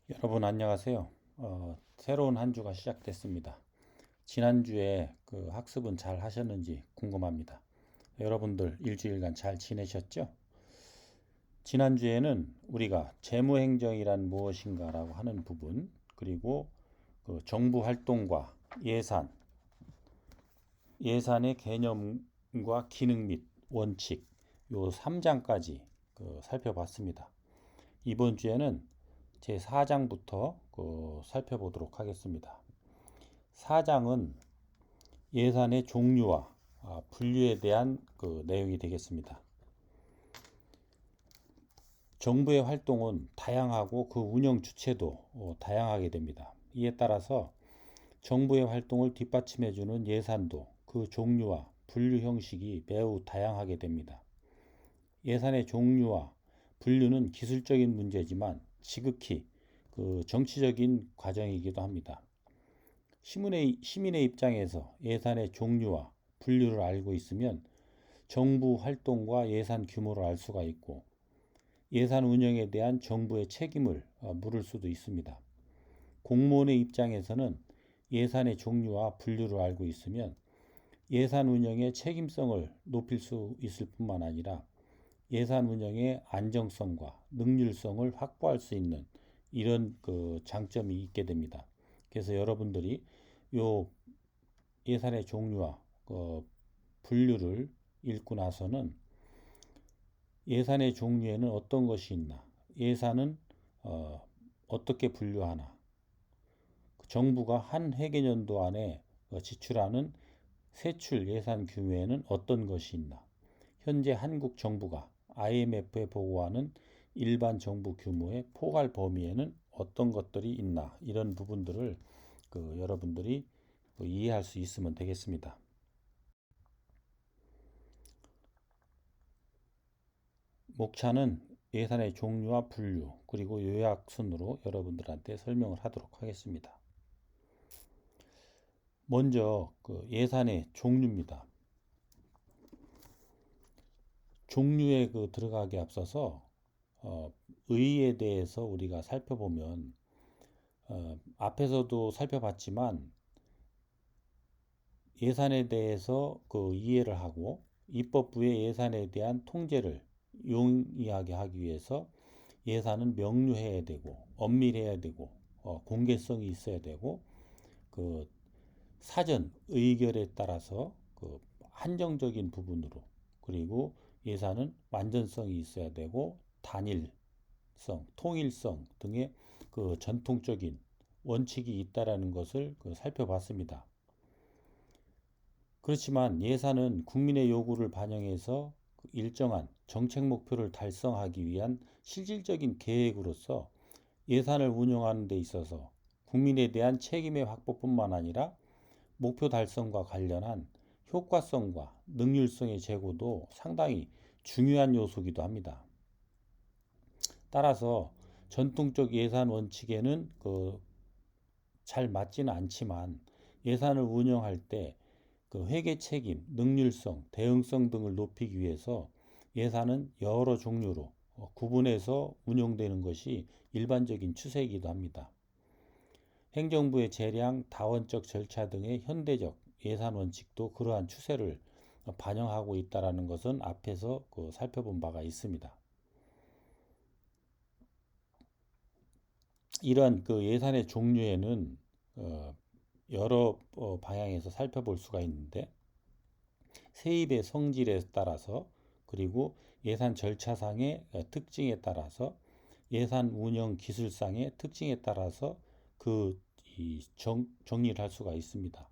여러분 안녕하세요. 새로운 한 주가 시작됐습니다. 지난주에 그 학습은 잘 하셨는지 궁금합니다. 여러분들 일주일간 잘 지내셨죠? 지난주에는 우리가 재무행정이란 무엇인가라고 하는 부분, 그리고 그 정부 활동과 예산, 예산의 개념과 기능 및 원칙, 요 3장까지 살펴봤습니다. 이번 주에는 제 4장부터 살펴보도록 하겠습니다. 4장은 예산의 종류와 분류에 대한 내용이 되겠습니다. 정부의 활동은 다양하고 그 운영 주체도 다양하게 됩니다. 이에 따라서 정부의 활동을 뒷받침해주는 예산도 그 종류와 분류 형식이 매우 다양하게 됩니다. 예산의 종류와 분류는 기술적인 문제지만 지극히 정치적인 과정이기도 합니다. 시민의 입장에서 예산의 종류와 분류를 알고 있으면 정부 활동과 예산 규모를 알 수가 있고 예산 운영에 대한 정부의 책임을 물을 수도 있습니다. 공무원의 입장에서는 예산의 종류와 분류를 알고 있으면 예산 운영의 책임성을 높일 수 있을 뿐만 아니라 예산 운영의 안정성과 능률성을 확보할 수 있는 이런 장점이 있게 됩니다. 그래서 여러분들이 요 예산의 종류와 분류를 읽고 나서는 예산의 종류에는 어떤 것이 있나, 예산은 어떻게 분류하나, 정부가 한 회계연도 안에 지출하는 세출 예산 규모에는 어떤 것이 있나, 현재 한국 정부가 IMF에 보고하는 일반 정부 규모의 포괄 범위에는 어떤 것들이 있나, 이런 부분들을 여러분들이 이해할 수 있으면 되겠습니다. 목차는 예산의 종류와 분류 그리고 요약 순으로 여러분들한테 설명을 하도록 하겠습니다. 먼저 예산의 종류입니다. 종류에 들어가기 앞서서 의의에 대해서 우리가 살펴보면 앞에서도 살펴봤지만 예산에 대해서 이해를 하고 입법부의 예산에 대한 통제를 용이하게 하기 위해서 예산은 명료해야 되고 엄밀해야 되고 공개성이 있어야 되고 그 사전 의결에 따라서 한정적인 부분으로, 그리고 예산은 완전성이 있어야 되고 단일성, 통일성 등의 전통적인 원칙이 있다라는 것을 살펴봤습니다. 그렇지만 예산은 국민의 요구를 반영해서 일정한 정책 목표를 달성하기 위한 실질적인 계획으로서 예산을 운영하는 데 있어서 국민에 대한 책임의 확보뿐만 아니라 목표 달성과 관련한 효과성과 능률성의 제고도 상당히 중요한 요소이기도 합니다. 따라서 전통적 예산 원칙에는 잘 맞지는 않지만 예산을 운영할 때 회계 책임, 능률성, 대응성 등을 높이기 위해서 예산은 여러 종류로 구분해서 운영되는 것이 일반적인 추세이기도 합니다. 행정부의 재량, 다원적 절차 등의 현대적 예산 원칙도 그러한 추세를 반영하고 있다는 것은 앞에서 살펴본 바가 있습니다. 이러한 예산의 종류에는 여러 방향에서 살펴볼 수가 있는데 세입의 성질에 따라서, 그리고 예산 절차상의 특징에 따라서, 예산 운영 기술상의 특징에 따라서 정리를 할 수가 있습니다.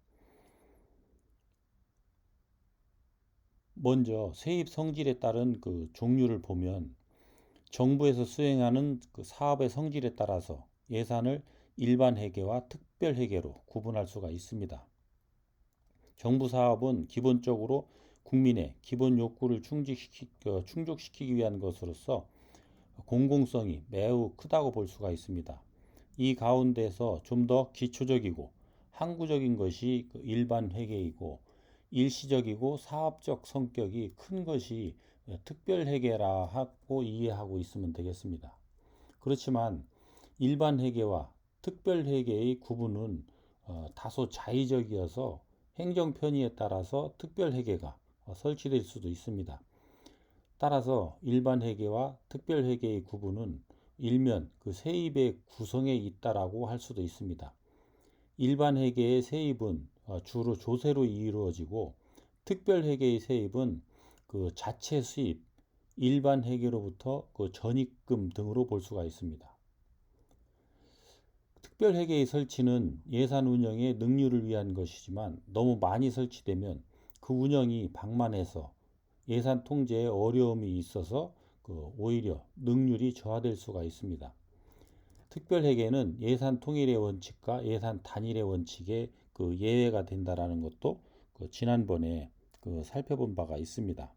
먼저 세입 성질에 따른 종류를 보면 정부에서 수행하는 사업의 성질에 따라서 예산을 일반 회계와 특별 회계로 구분할 수가 있습니다. 정부 사업은 기본적으로 국민의 기본 욕구를 충족시키기 위한 것으로서 공공성이 매우 크다고 볼 수가 있습니다. 이 가운데서 좀 더 기초적이고 항구적인 것이 일반 회계이고 일시적이고 사업적 성격이 큰 것이 특별 회계라 하고 이해하고 있으면 되겠습니다. 그렇지만 일반 회계와 특별 회계의 구분은 다소 자의적이어서 행정 편의에 따라서 특별 회계가 설치될 수도 있습니다. 따라서 일반 회계와 특별 회계의 구분은 일면 그 세입의 구성에 있다라고 할 수도 있습니다. 일반 회계의 세입은 주로 조세로 이루어지고 특별 회계의 세입은 그 자체 수입, 일반 회계로부터 그 전입금 등으로 볼 수가 있습니다. 특별 회계의 설치는 예산 운영의 능률을 위한 것이지만 너무 많이 설치되면 그 운영이 방만해서 예산 통제에 어려움이 있어서 오히려 능률이 저하될 수가 있습니다. 특별 회계는 예산 통일의 원칙과 예산 단일의 원칙에 예외가 된다라는 것도 지난번에 살펴본 바가 있습니다.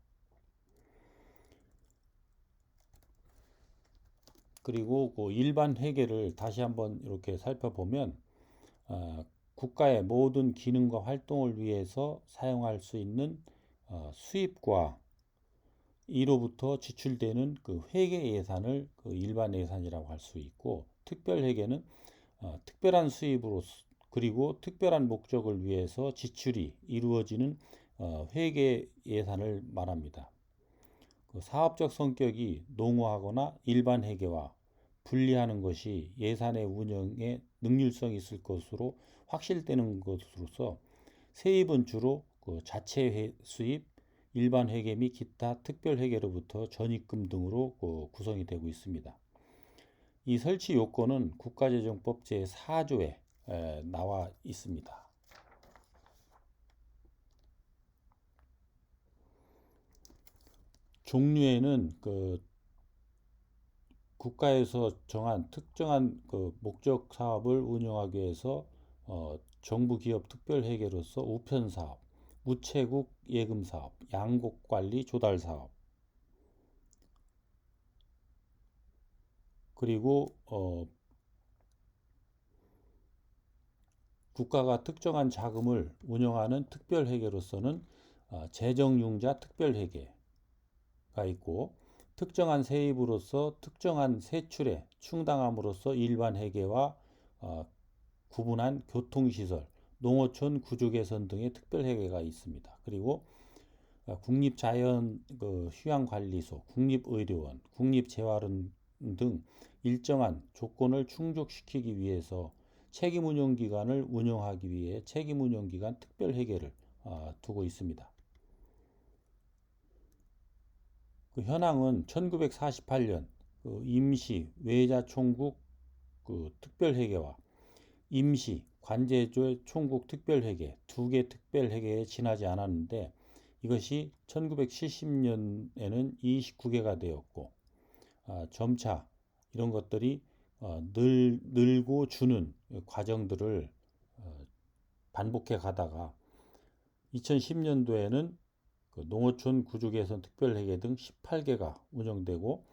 그리고 일반 회계를 다시 한번 이렇게 살펴보면 국가의 모든 기능과 활동을 위해서 사용할 수 있는 수입과 이로부터 지출되는 회계 예산을 일반 예산이라고 할 수 있고, 특별 회계는 특별한 수입으로 그리고 특별한 목적을 위해서 지출이 이루어지는 회계 예산을 말합니다. 사업적 성격이 농후하거나 일반 회계와 분리하는 것이 예산의 운영에 능률성이 있을 것으로 확실되는 것으로서 세입은 주로 자체 수입, 일반 회계 및 기타 특별 회계로부터 전입금 등으로 구성이 되고 있습니다. 이 설치 요건은 국가재정법 제4조에 나와 있습니다. 종류에는 국가에서 정한 특정한 목적 사업을 운영하기 위해서 정부 기업 특별 회계로서 우편 사업, 우체국 예금 사업, 양곡 관리 조달 사업, 그리고 국가가 특정한 자금을 운영하는 특별 회계로서는 재정융자 특별 회계가 있고, 특정한 세입으로서 특정한 세출에 충당함으로써 일반 회계와 구분한 교통시설, 농어촌 구조개선 등의 특별 회계가 있습니다. 그리고 국립자연 휴양관리소, 국립의료원, 국립재활원 등 일정한 조건을 충족시키기 위해서 책임운용기관을 운영하기 위해 책임운용기관 특별회계를 두고 있습니다. 현황은 1948년 임시 외자총국 특별회계와 임시 관제조 총국 특별회계 두 개 특별회계에 지나지 않았는데, 이것이 1970년에는 29개가 되었고 점차 이런 것들이 늘고 주는 과정들을 반복해 가다가 2010년도에는 농어촌 구조개선 특별회계 등 18개가 운영되고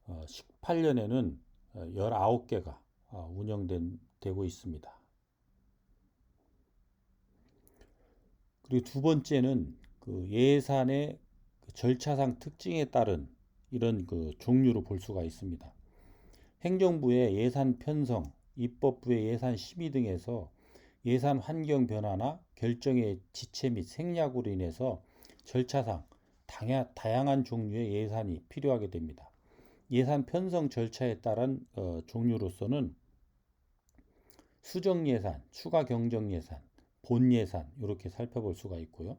18년에는 19개가 운영되고 있습니다. 그리고 두 번째는 예산의 절차상 특징에 따른 이런 종류로 볼 수가 있습니다. 행정부의 예산 편성, 입법부의 예산 심의 등에서 예산 환경 변화나 결정의 지체 및 생략으로 인해서 절차상 다양한 종류의 예산이 필요하게 됩니다. 예산 편성 절차에 따른 종류로서는 수정 예산, 추가 경정 예산, 본 예산 이렇게 살펴볼 수가 있고요.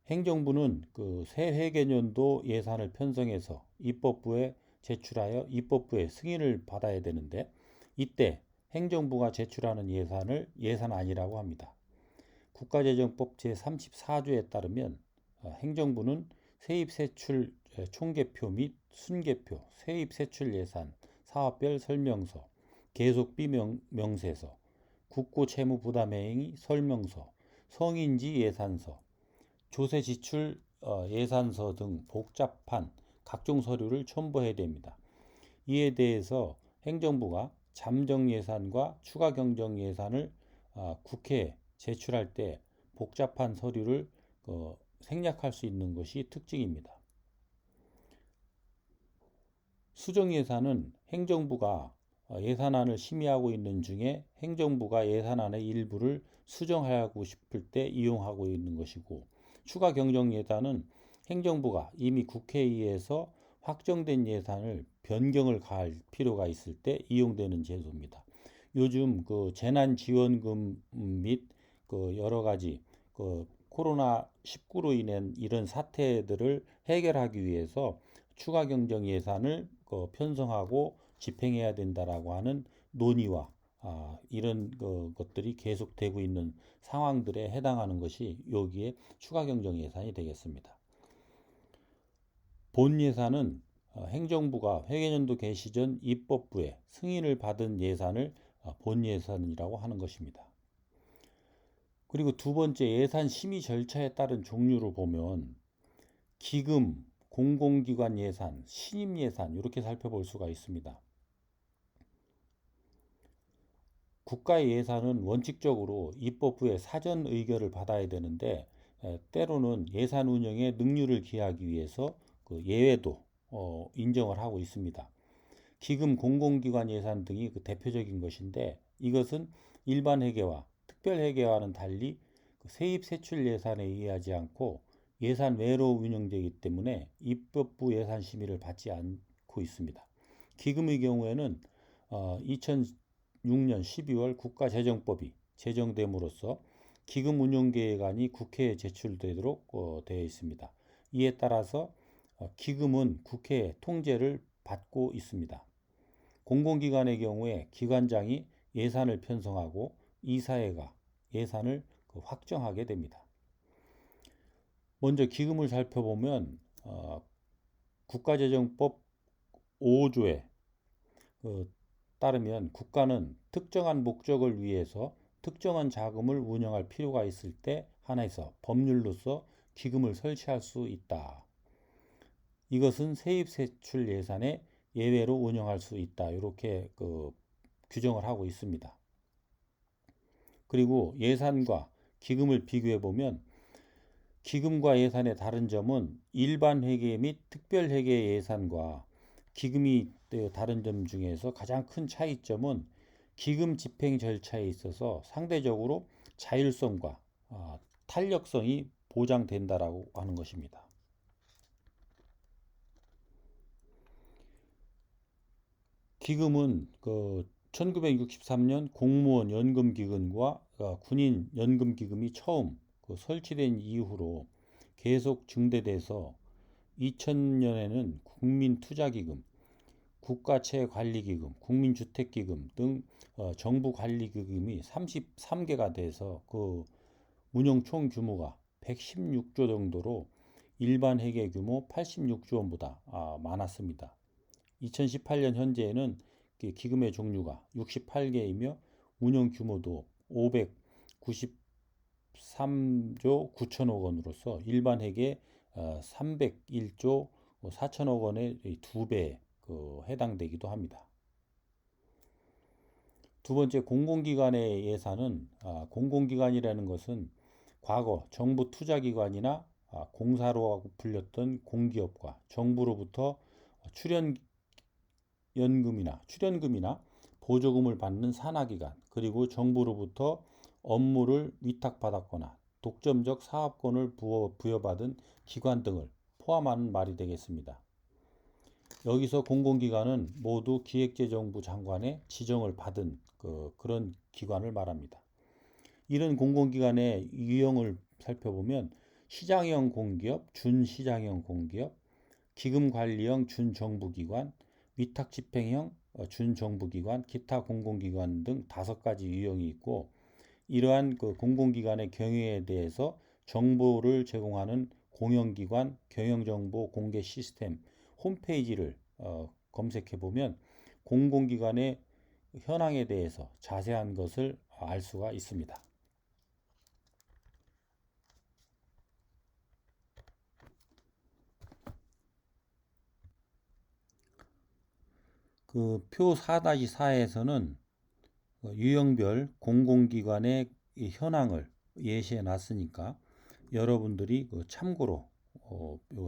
행정부는 새 회계년도 예산을 편성해서 입법부에 제출하여 입법부의 승인을 받아야 되는데, 이때 행정부가 제출하는 예산을 예산안이라고 합니다. 국가재정법 제34조에 따르면 행정부는 세입세출 총계표 및 순계표, 세입세출예산, 사업별 설명서, 계속비 명세서, 국고채무부담행위 설명서, 성인지 예산서, 조세지출 예산서 등 복잡한 각종 서류를 첨부해야 됩니다. 이에 대해서 행정부가 잠정예산과 추가경정예산을 국회에 제출할 때 복잡한 서류를 생략할 수 있는 것이 특징입니다. 수정예산은 행정부가 예산안을 심의하고 있는 중에 행정부가 예산안의 일부를 수정하고 싶을 때 이용하고 있는 것이고, 추가 경정 예산은 행정부가 이미 국회의회에서 확정된 예산을 변경을 가할 필요가 있을 때 이용되는 제도입니다. 요즘 그 재난지원금 및 그 여러 가지 그 코로나19로 인한 이런 사태들을 해결하기 위해서 추가 경정 예산을 편성하고 집행해야 된다라고 하는 논의와 이런 것들이 계속되고 있는 상황들에 해당하는 것이 여기에 추가 경정 예산이 되겠습니다. 본 예산은 행정부가 회계연도 개시 전 입법부에 승인을 받은 예산을 본 예산이라고 하는 것입니다. 그리고 두 번째, 예산 심의 절차에 따른 종류를 보면 기금, 공공기관 예산, 신임 예산 이렇게 살펴볼 수가 있습니다. 국가의 예산은 원칙적으로 입법부의 사전 의결을 받아야 되는데 때로는 예산 운영에 능률을 기하기 위해서 그 예외도 인정을 하고 있습니다. 기금, 공공기관 예산 등이 그 대표적인 것인데, 이것은 일반 회계와 특별 회계와는 달리 세입 세출 예산에 의하지 않고 예산 외로 운영되기 때문에 입법부 예산 심의를 받지 않고 있습니다. 기금의 경우에는 2006년 12월 국가재정법이 제정됨으로써 기금 운영계획안이 국회에 제출되도록 되어 있습니다. 이에 따라서 기금은 국회의 통제를 받고 있습니다. 공공기관의 경우에 기관장이 예산을 편성하고 이사회가 예산을 확정하게 됩니다. 먼저 기금을 살펴보면 국가재정법 5조에 따르면 국가는 특정한 목적을 위해서 특정한 자금을 운영할 필요가 있을 때 한해서 법률로서 기금을 설치할 수 있다. 이것은 세입세출 예산에 예외로 운영할 수 있다. 이렇게 규정을 하고 있습니다. 그리고 예산과 기금을 비교해 보면 기금과 예산의 다른 점은 일반 회계 및 특별 회계 예산과 기금이 다른 점 중에서 가장 큰 차이점은 기금 집행 절차에 있어서 상대적으로 자율성과 탄력성이 보장된다라고 하는 것입니다. 기금은 1963년 공무원 연금기금과 군인 연금기금이 처음 설치된 이후로 계속 증대돼서 2000년에는 국민투자기금, 국가채관리기금, 국민주택기금 등 정부관리기금이 33개가 돼서 그 운영 총 규모가 116조 정도로 일반 회계 규모 86조 원보다 많았습니다. 2018년 현재에는 기금의 종류가 68개이며 운영 규모도 593조 9천억 원으로서 일반 회계 301조 4천억 원의 2배에 해당되기도 합니다. 두 번째, 공공기관의 예산은 공공기관이라는 것은 과거 정부 투자기관이나 공사로 불렸던 공기업과 정부로부터 출연금이나 보조금을 받는 산하기관, 그리고 정부로부터 업무를 위탁받았거나 독점적 사업권을 부여받은 기관 등을 포함하는 말이 되겠습니다. 여기서 공공기관은 모두 기획재정부 장관의 지정을 받은 그런 기관을 말합니다. 이런 공공기관의 유형을 살펴보면 시장형 공기업, 준시장형 공기업, 기금관리형 준정부기관, 위탁집행형 준정부기관, 기타 공공기관 등 5가지 유형이 있고, 이러한 공공기관의 경영에 대해서 정보를 제공하는 공영기관 경영정보 공개 시스템 홈페이지를 검색해 보면 공공기관의 현황에 대해서 자세한 것을 알 수가 있습니다. 그 표 4-4에서는 유형별 공공기관의 현황을 예시해 놨으니까 여러분들이 참고로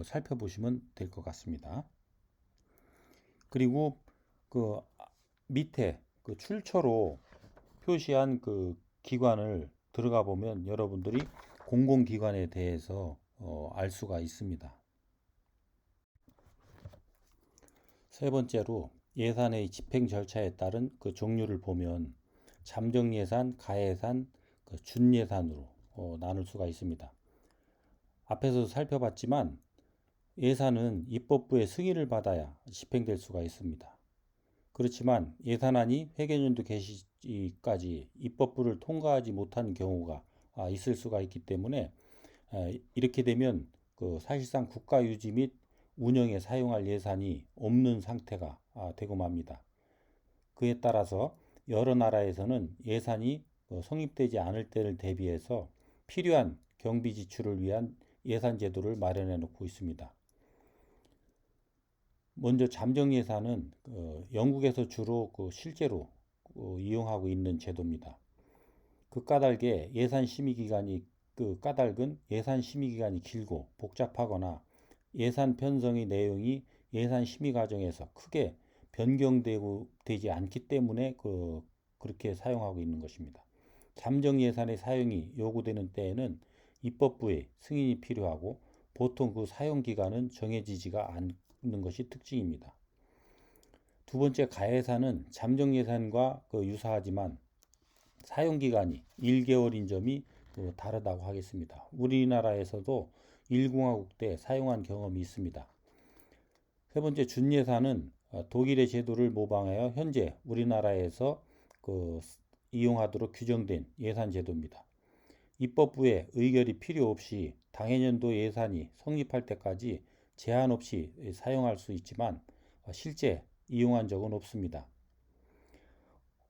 살펴보시면 될 것 같습니다. 그리고 밑에 그 출처로 표시한 그 기관을 들어가 보면 여러분들이 공공기관에 대해서 알 수가 있습니다. 세 번째로 예산의 집행 절차에 따른 그 종류를 보면 잠정예산, 가예산, 그 준예산으로 나눌 수가 있습니다. 앞에서 살펴봤지만 예산은 입법부의 승인을 받아야 집행될 수가 있습니다. 그렇지만 예산안이 회계연도 개시까지 입법부를 통과하지 못한 경우가 있을 수가 있기 때문에 이렇게 되면 그 사실상 국가 유지 및 운영에 사용할 예산이 없는 상태가 되고 맙니다. 그에 따라서 여러 나라에서는 예산이 성립되지 않을 때를 대비해서 필요한 경비 지출을 위한 예산 제도를 마련해 놓고 있습니다. 먼저 잠정 예산은 영국에서 주로 실제로 이용하고 있는 제도입니다. 그 까닭에 까닭은 예산 심의 기간이 길고 복잡하거나 예산 편성의 내용이 예산 심의 과정에서 크게 변경되지 않기 때문에 그렇게 사용하고 있는 것입니다. 잠정 예산의 사용이 요구되는 때에는 입법부의 승인이 필요하고 보통 그 사용 기간은 정해지지가 않는 것이 특징입니다. 두 번째, 가예산은 잠정 예산과 유사하지만 사용 기간이 1개월인 점이 다르다고 하겠습니다. 우리나라에서도 1공화국 때 사용한 경험이 있습니다. 세 번째, 준예산은 독일의 제도를 모방하여 현재 우리나라에서 이용하도록 규정된 예산 제도입니다. 입법부의 의결이 필요 없이 당해년도 예산이 성립할 때까지 제한 없이 사용할 수 있지만 실제 이용한 적은 없습니다.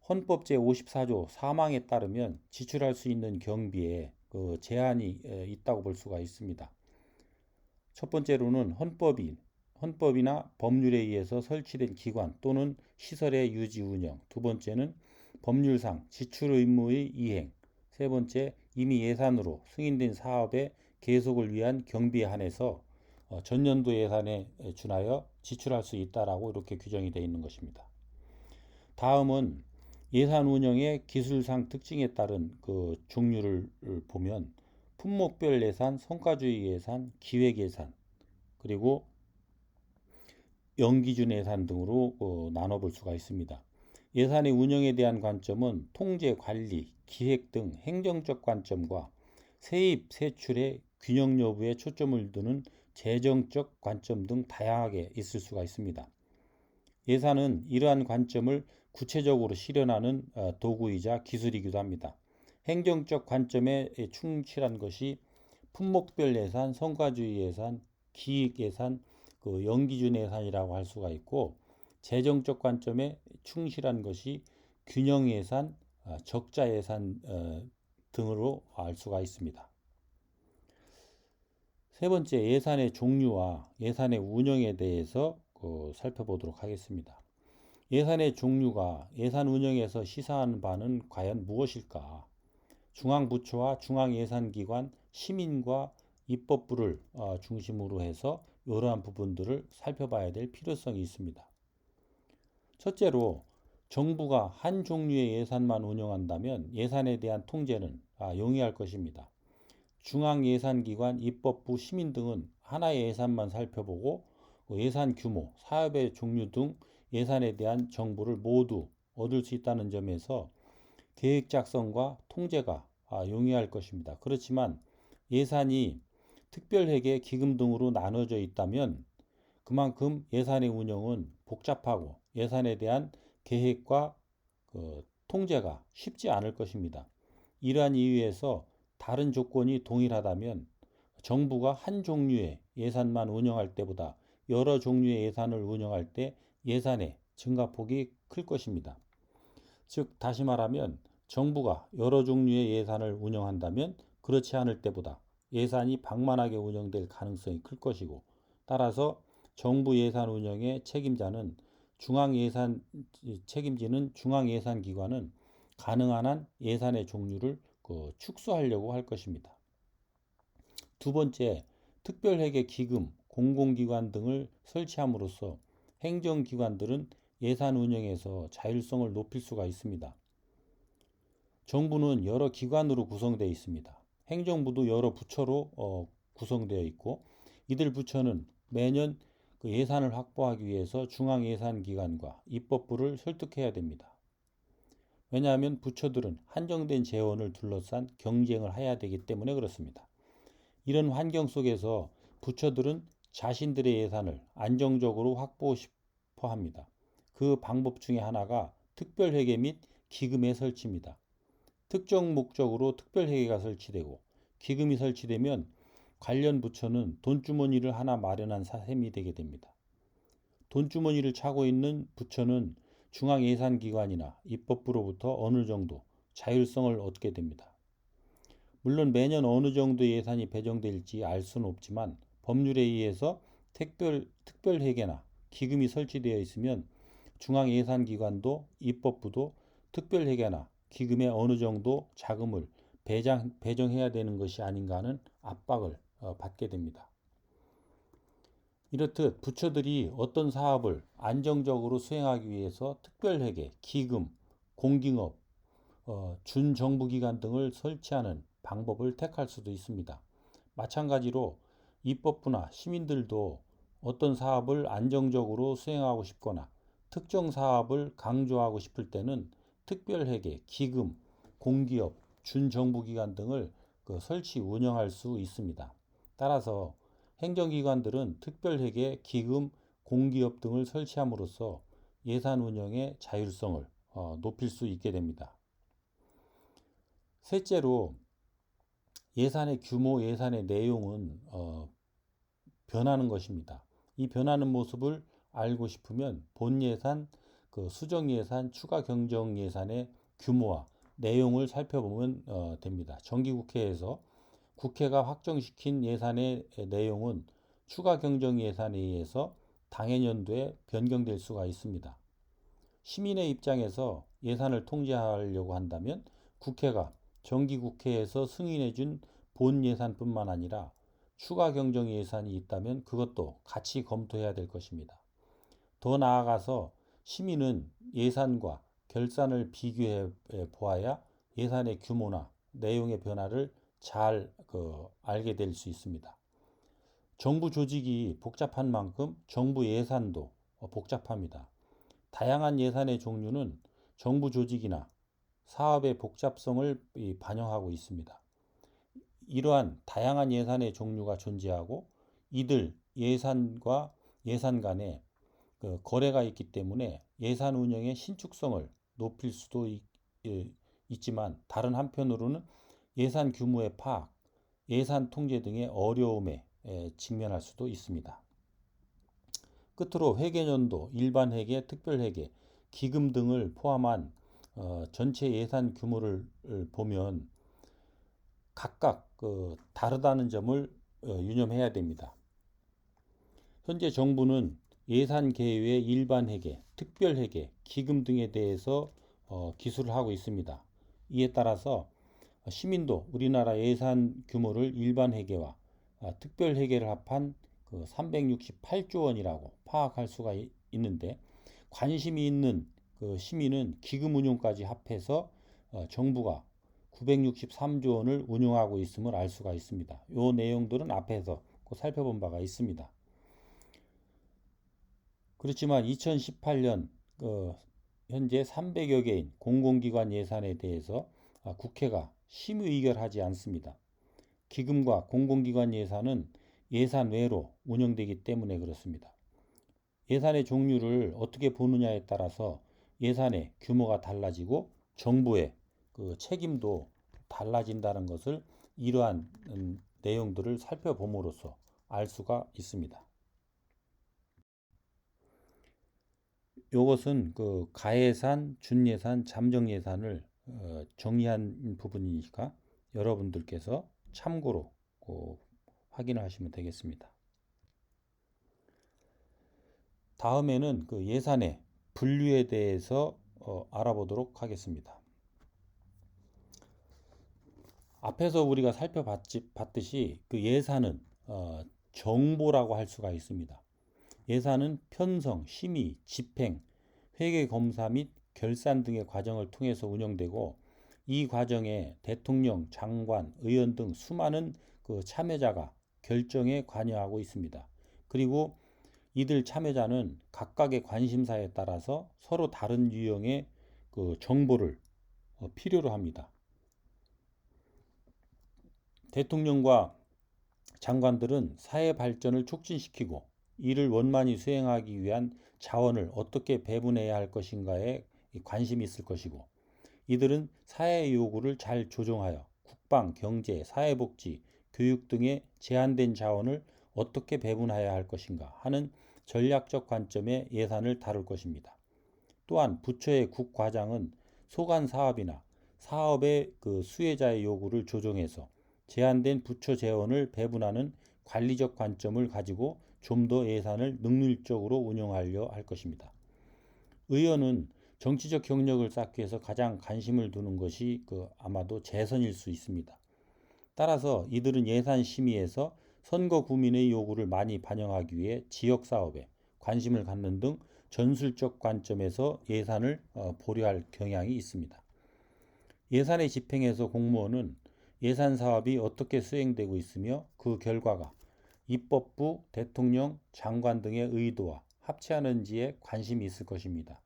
헌법 제54조 4항에 따르면 지출할 수 있는 경비에 제한이 있다고 볼 수가 있습니다. 첫 번째로는 헌법이나 법률에 의해서 설치된 기관 또는 시설의 유지 운영, 두 번째는 법률상 지출 의무의 이행, 세 번째 이미 예산으로 승인된 사업의 계속을 위한 경비에 한해서 전년도 예산에 준하여 지출할 수 있다라고 이렇게 규정이 되어 있는 것입니다. 다음은 예산 운영의 기술상 특징에 따른 종류를 보면 품목별 예산, 성과주의 예산, 기획 예산, 그리고 연기준 예산 등으로 나눠볼 수가 있습니다. 예산의 운영에 대한 관점은 통제, 관리, 기획 등 행정적 관점과 세입, 세출의 균형 여부에 초점을 두는 재정적 관점 등 다양하게 있을 수가 있습니다. 예산은 이러한 관점을 구체적으로 실현하는 도구이자 기술이기도 합니다. 행정적 관점에 충실한 것이 품목별 예산, 성과주의 예산, 기획 예산, 연기준 예산이라고 할 수가 있고, 재정적 관점에 충실한 것이 균형 예산, 적자 예산 등으로 알 수가 있습니다. 세 번째, 예산의 종류와 예산의 운영에 대해서 살펴보도록 하겠습니다. 예산의 종류가 예산 운영에서 시사하는 바는 과연 무엇일까? 중앙부처와 중앙예산기관, 시민과 입법부를 중심으로 해서 이러한 부분들을 살펴봐야 될 필요성이 있습니다. 첫째로, 정부가 한 종류의 예산만 운영한다면 예산에 대한 통제는 용이할 것입니다. 중앙예산기관, 입법부, 시민 등은 하나의 예산만 살펴보고 예산 규모, 사업의 종류 등 예산에 대한 정보를 모두 얻을 수 있다는 점에서 계획 작성과 통제가 용이할 것입니다. 그렇지만 예산이 특별회계, 기금 등으로 나눠져 있다면 그만큼 예산의 운영은 복잡하고 예산에 대한 계획과 통제가 쉽지 않을 것입니다. 이러한 이유에서 다른 조건이 동일하다면 정부가 한 종류의 예산만 운영할 때보다 여러 종류의 예산을 운영할 때 예산의 증가폭이 클 것입니다. 즉 다시 말하면 정부가 여러 종류의 예산을 운영한다면 그렇지 않을 때보다 예산이 방만하게 운영될 가능성이 클 것이고, 따라서 정부 예산 운영의 책임지는 중앙예산기관은 가능한 한 예산의 종류를 축소하려고 할 것입니다. 두 번째, 특별회계 기금, 공공기관 등을 설치함으로써 행정기관들은 예산 운영에서 자율성을 높일 수가 있습니다. 정부는 여러 기관으로 구성되어 있습니다. 행정부도 여러 부처로 구성되어 있고, 이들 부처는 매년 그 예산을 확보하기 위해서 중앙예산기관과 입법부를 설득해야 됩니다. 왜냐하면 부처들은 한정된 재원을 둘러싼 경쟁을 해야 되기 때문에 그렇습니다. 이런 환경 속에서 부처들은 자신들의 예산을 안정적으로 확보하고 싶어 합니다. 그 방법 중에 하나가 특별회계 및 기금의 설치입니다. 특정 목적으로 특별회계가 설치되고 기금이 설치되면 관련 부처는 돈주머니를 하나 마련한 셈이 되게 됩니다. 돈주머니를 차고 있는 부처는 중앙예산기관이나 입법부로부터 어느 정도 자율성을 얻게 됩니다. 물론 매년 어느 정도 예산이 배정될지 알 수는 없지만 법률에 의해서 특별회계나 기금이 설치되어 있으면 중앙예산기관도 입법부도 특별회계나 기금에 어느 정도 자금을 배정해야 되는 것이 아닌가 하는 압박을 받게 됩니다. 이렇듯 부처들이 어떤 사업을 안정적으로 수행하기 위해서 특별회계, 기금, 공기업, 준정부기관 등을 설치하는 방법을 택할 수도 있습니다. 마찬가지로 입법부나 시민들도 어떤 사업을 안정적으로 수행하고 싶거나 특정 사업을 강조하고 싶을 때는 특별회계, 기금, 공기업, 준정부기관 등을 설치 운영할 수 있습니다. 따라서 행정기관들은 특별회계, 기금, 공기업 등을 설치함으로써 예산 운영의 자율성을 높일 수 있게 됩니다. 셋째로 예산의 규모, 예산의 내용은 변하는 것입니다. 이 변하는 모습을 알고 싶으면 본 예산, 수정 예산, 추가 경정 예산의 규모와 내용을 살펴보면 됩니다. 정기국회에서 국회가 확정시킨 예산의 내용은 추가 경정 예산에 의해서 당해년도에 변경될 수가 있습니다. 시민의 입장에서 예산을 통제하려고 한다면 국회가 정기국회에서 승인해준 본 예산뿐만 아니라 추가 경정 예산이 있다면 그것도 같이 검토해야 될 것입니다. 더 나아가서 시민은 예산과 결산을 비교해 보아야 예산의 규모나 내용의 변화를 잘 알게 될 수 있습니다. 정부 조직이 복잡한 만큼 정부 예산도 복잡합니다. 다양한 예산의 종류는 정부 조직이나 사업의 복잡성을 반영하고 있습니다. 이러한 다양한 예산의 종류가 존재하고 이들 예산과 예산 간에 거래가 있기 때문에 예산 운영의 신축성을 높일 수도 있지만 다른 한편으로는 예산 규모의 파악, 예산 통제 등의 어려움에 직면할 수도 있습니다. 끝으로 회계연도, 일반회계, 특별회계, 기금 등을 포함한 전체 예산 규모를 보면 각각 다르다는 점을 유념해야 됩니다. 현재 정부는 예산 계획의 일반회계, 특별회계, 기금 등에 대해서 기술을 하고 있습니다. 이에 따라서 시민도 우리나라 예산 규모를 일반회계와 특별회계를 합한 368조 원이라고 파악할 수가 있는데 관심이 있는 시민은 기금 운용까지 합해서 정부가 963조 원을 운용하고 있음을 알 수가 있습니다. 이 내용들은 앞에서 살펴본 바가 있습니다. 그렇지만 2018년 현재 300여 개인 공공기관 예산에 대해서 국회가 심의 의결하지 않습니다. 기금과 공공기관 예산은 예산 외로 운영되기 때문에 그렇습니다. 예산의 종류를 어떻게 보느냐에 따라서 예산의 규모가 달라지고 정부의 책임도 달라진다는 것을 이러한 내용들을 살펴봄으로써 알 수가 있습니다. 이것은 가예산, 준예산, 잠정예산을 정리한 부분이니까 여러분들께서 참고로 확인하시면 되겠습니다. 다음에는 예산의 분류에 대해서 알아보도록 하겠습니다. 앞에서 우리가 살펴봤듯이 예산은 정보라고 할 수가 있습니다. 예산은 편성, 심의, 집행, 회계 검사 및 결산 등의 과정을 통해서 운영되고, 이 과정에 대통령, 장관, 의원 등 수많은 참여자가 결정에 관여하고 있습니다. 그리고 이들 참여자는 각각의 관심사에 따라서 서로 다른 유형의 정보를 필요로 합니다. 대통령과 장관들은 사회 발전을 촉진시키고 이를 원만히 수행하기 위한 자원을 어떻게 배분해야 할 것인가에 관심이 있을 것이고, 이들은 사회 요구를 잘 조정하여 국방, 경제, 사회복지, 교육 등의 제한된 자원을 어떻게 배분해야 할 것인가 하는 전략적 관점의 예산을 다룰 것입니다. 또한 부처의 국과장은 소관 사업이나 사업의 수혜자의 요구를 조정해서 제한된 부처 재원을 배분하는 관리적 관점을 가지고 좀 더 예산을 능률적으로 운영하려 할 것입니다. 의원은 정치적 경력을 쌓기 위해서 가장 관심을 두는 것이 아마도 재선일 수 있습니다. 따라서 이들은 예산 심의에서 선거 구민의 요구를 많이 반영하기 위해 지역 사업에 관심을 갖는 등 전술적 관점에서 예산을 보류할 경향이 있습니다. 예산의 집행에서 공무원은 예산 사업이 어떻게 수행되고 있으며 그 결과가 입법부, 대통령, 장관 등의 의도와 합치하는지에 관심이 있을 것입니다.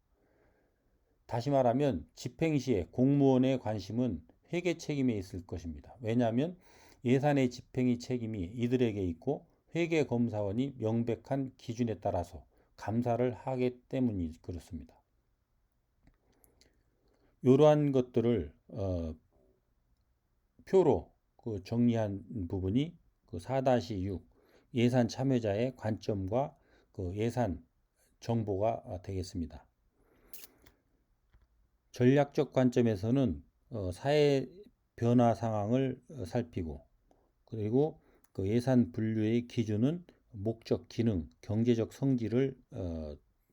다시 말하면 집행 시에 공무원의 관심은 회계 책임에 있을 것입니다. 왜냐하면 예산의 집행의 책임이 이들에게 있고 회계 검사원이 명백한 기준에 따라서 감사를 하기 때문이 그렇습니다. 이러한 것들을 표로 정리한 부분이 4-6 예산 참여자의 관점과 예산 정보가 되겠습니다. 전략적 관점에서는 사회 변화 상황을 살피고, 그리고 예산 분류의 기준은 목적, 기능, 경제적 성질을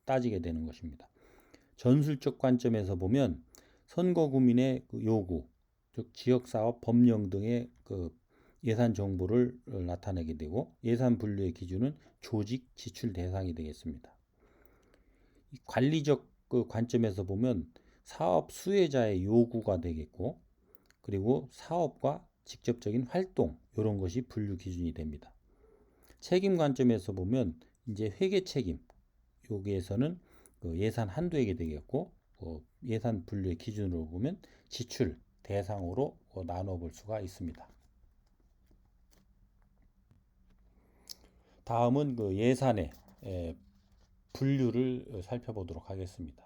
따지게 되는 것입니다. 전술적 관점에서 보면 선거 구민의 요구, 즉 지역사업, 법령 등의 예산 정보를 나타내게 되고, 예산 분류의 기준은 조직, 지출 대상이 되겠습니다. 관리적 관점에서 보면 사업 수혜자의 요구가 되겠고, 그리고 사업과 직접적인 활동, 이런 것이 분류 기준이 됩니다. 책임 관점에서 보면 이제 회계 책임, 여기에서는 예산 한도액이 되겠고, 예산 분류의 기준으로 보면 지출 대상으로 나눠 볼 수가 있습니다. 다음은 예산의 분류를 살펴보도록 하겠습니다.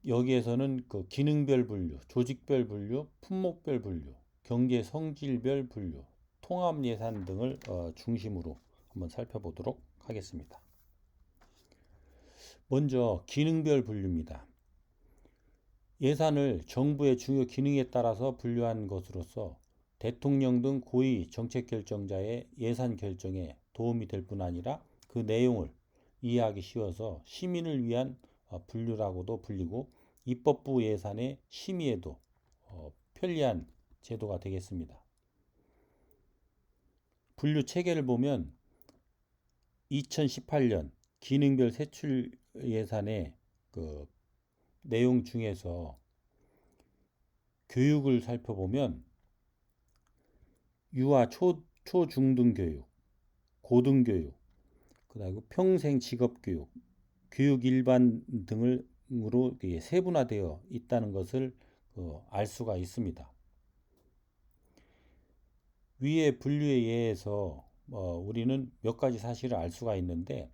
여기에서는 기능별 분류, 조직별 분류, 품목별 분류, 경제 성질별 분류, 통합 예산 등을 중심으로 한번 살펴보도록 하겠습니다. 먼저 기능별 분류입니다. 예산을 정부의 주요 기능에 따라서 분류한 것으로서 대통령 등 고위 정책 결정자의 예산 결정에 도움이 될 뿐 아니라 그 내용을 이해하기 쉬워서 시민을 위한 분류라고도 불리고, 입법부 예산의 심의에도 편리한 제도가 되겠습니다. 분류 체계를 보면 2018년 기능별 세출 예산의 내용 중에서 교육을 살펴보면 유아 초중등 교육, 고등 교육, 그리고 평생 직업 교육, 교육 일반 등으로 세분화되어 있다는 것을 알 수가 있습니다. 위의 분류에 의해서 우리는 몇 가지 사실을 알 수가 있는데,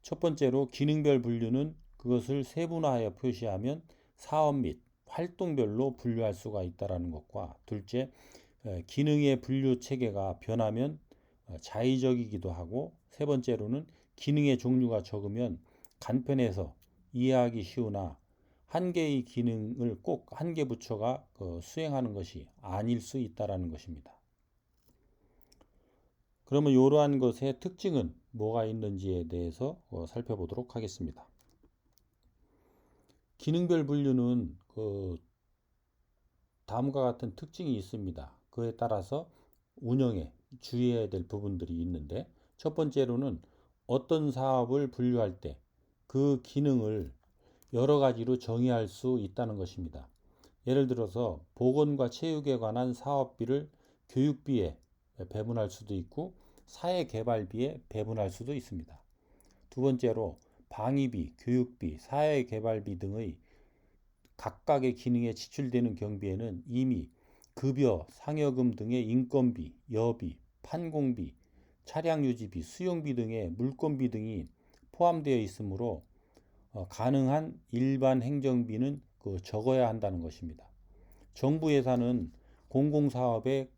첫 번째로 기능별 분류는 그것을 세분화하여 표시하면 사업 및 활동별로 분류할 수가 있다는 것과, 둘째, 기능의 분류 체계가 변하면 자의적이기도 하고, 세 번째로는 기능의 종류가 적으면 간편해서 이해하기 쉬우나 한 개의 기능을 꼭 한 개 부처가 수행하는 것이 아닐 수 있다는 것입니다. 그러면 이러한 것의 특징은 뭐가 있는지에 대해서 살펴보도록 하겠습니다. 기능별 분류는 다음과 같은 특징이 있습니다. 그에 따라서 운영에 주의해야 될 부분들이 있는데, 첫 번째로는 어떤 사업을 분류할 때 그 기능을 여러 가지로 정의할 수 있다는 것입니다. 예를 들어서 보건과 체육에 관한 사업비를 교육비에 배분할 수도 있고 사회개발비에 배분할 수도 있습니다. 두 번째로 방위비, 교육비, 사회개발비 등의 각각의 기능에 지출되는 경비에는 이미 급여, 상여금 등의 인건비, 여비, 판공비, 차량 유지비, 수용비 등의 물건비 등이 포함되어 있으므로 가능한 일반 행정비는 적어야 한다는 것입니다. 정부 예산은 공공사업에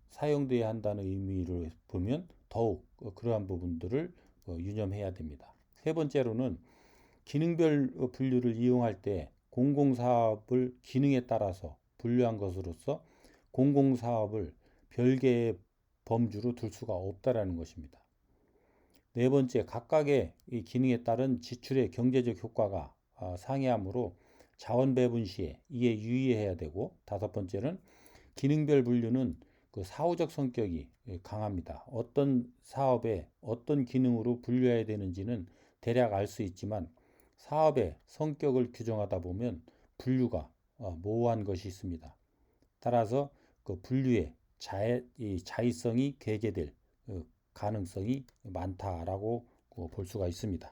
사용돼야 한다는 의미를 보면 더욱 그러한 부분들을 유념해야 됩니다. 세 번째로는 기능별 분류를 이용할 때 공공사업을 기능에 따라서 분류한 것으로서 공공사업을 별개의 범주로 둘 수가 없다라는 것입니다. 네 번째, 각각의 이 기능에 따른 지출의 경제적 효과가 상이하므로 자원 배분 시에 이에 유의해야 되고, 다섯 번째는 기능별 분류는 그 사후적 성격이 강합니다. 어떤 사업에 어떤 기능으로 분류해야 되는지는 대략 알 수 있지만 사업의 성격을 규정하다 보면 분류가 모호한 것이 있습니다. 따라서 그 분류의 자의성이 괴계될 가능성이 많다라고 볼 수가 있습니다.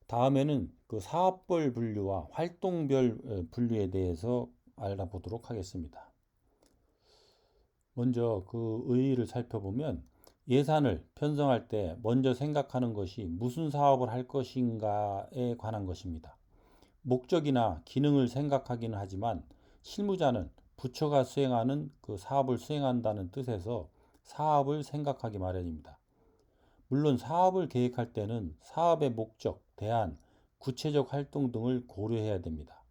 다음에는 그 사업별 분류와 활동별 분류에 대해서 알아보도록 하겠습니다. 먼저 그 의의를 살펴보면 예산을 편성할 때 먼저 생각하는 것이 무슨 사업을 할 것인가에 관한 것입니다. 목적이나 기능을 생각하기는 하지만 실무자는 부처가 수행하는 그 사업을 수행한다는 뜻에서 사업을 생각하기 마련입니다. 물론 사업을 계획할 때는 사업의 목적, 대안, 구체적 활동 등을 고려해야 됩니다.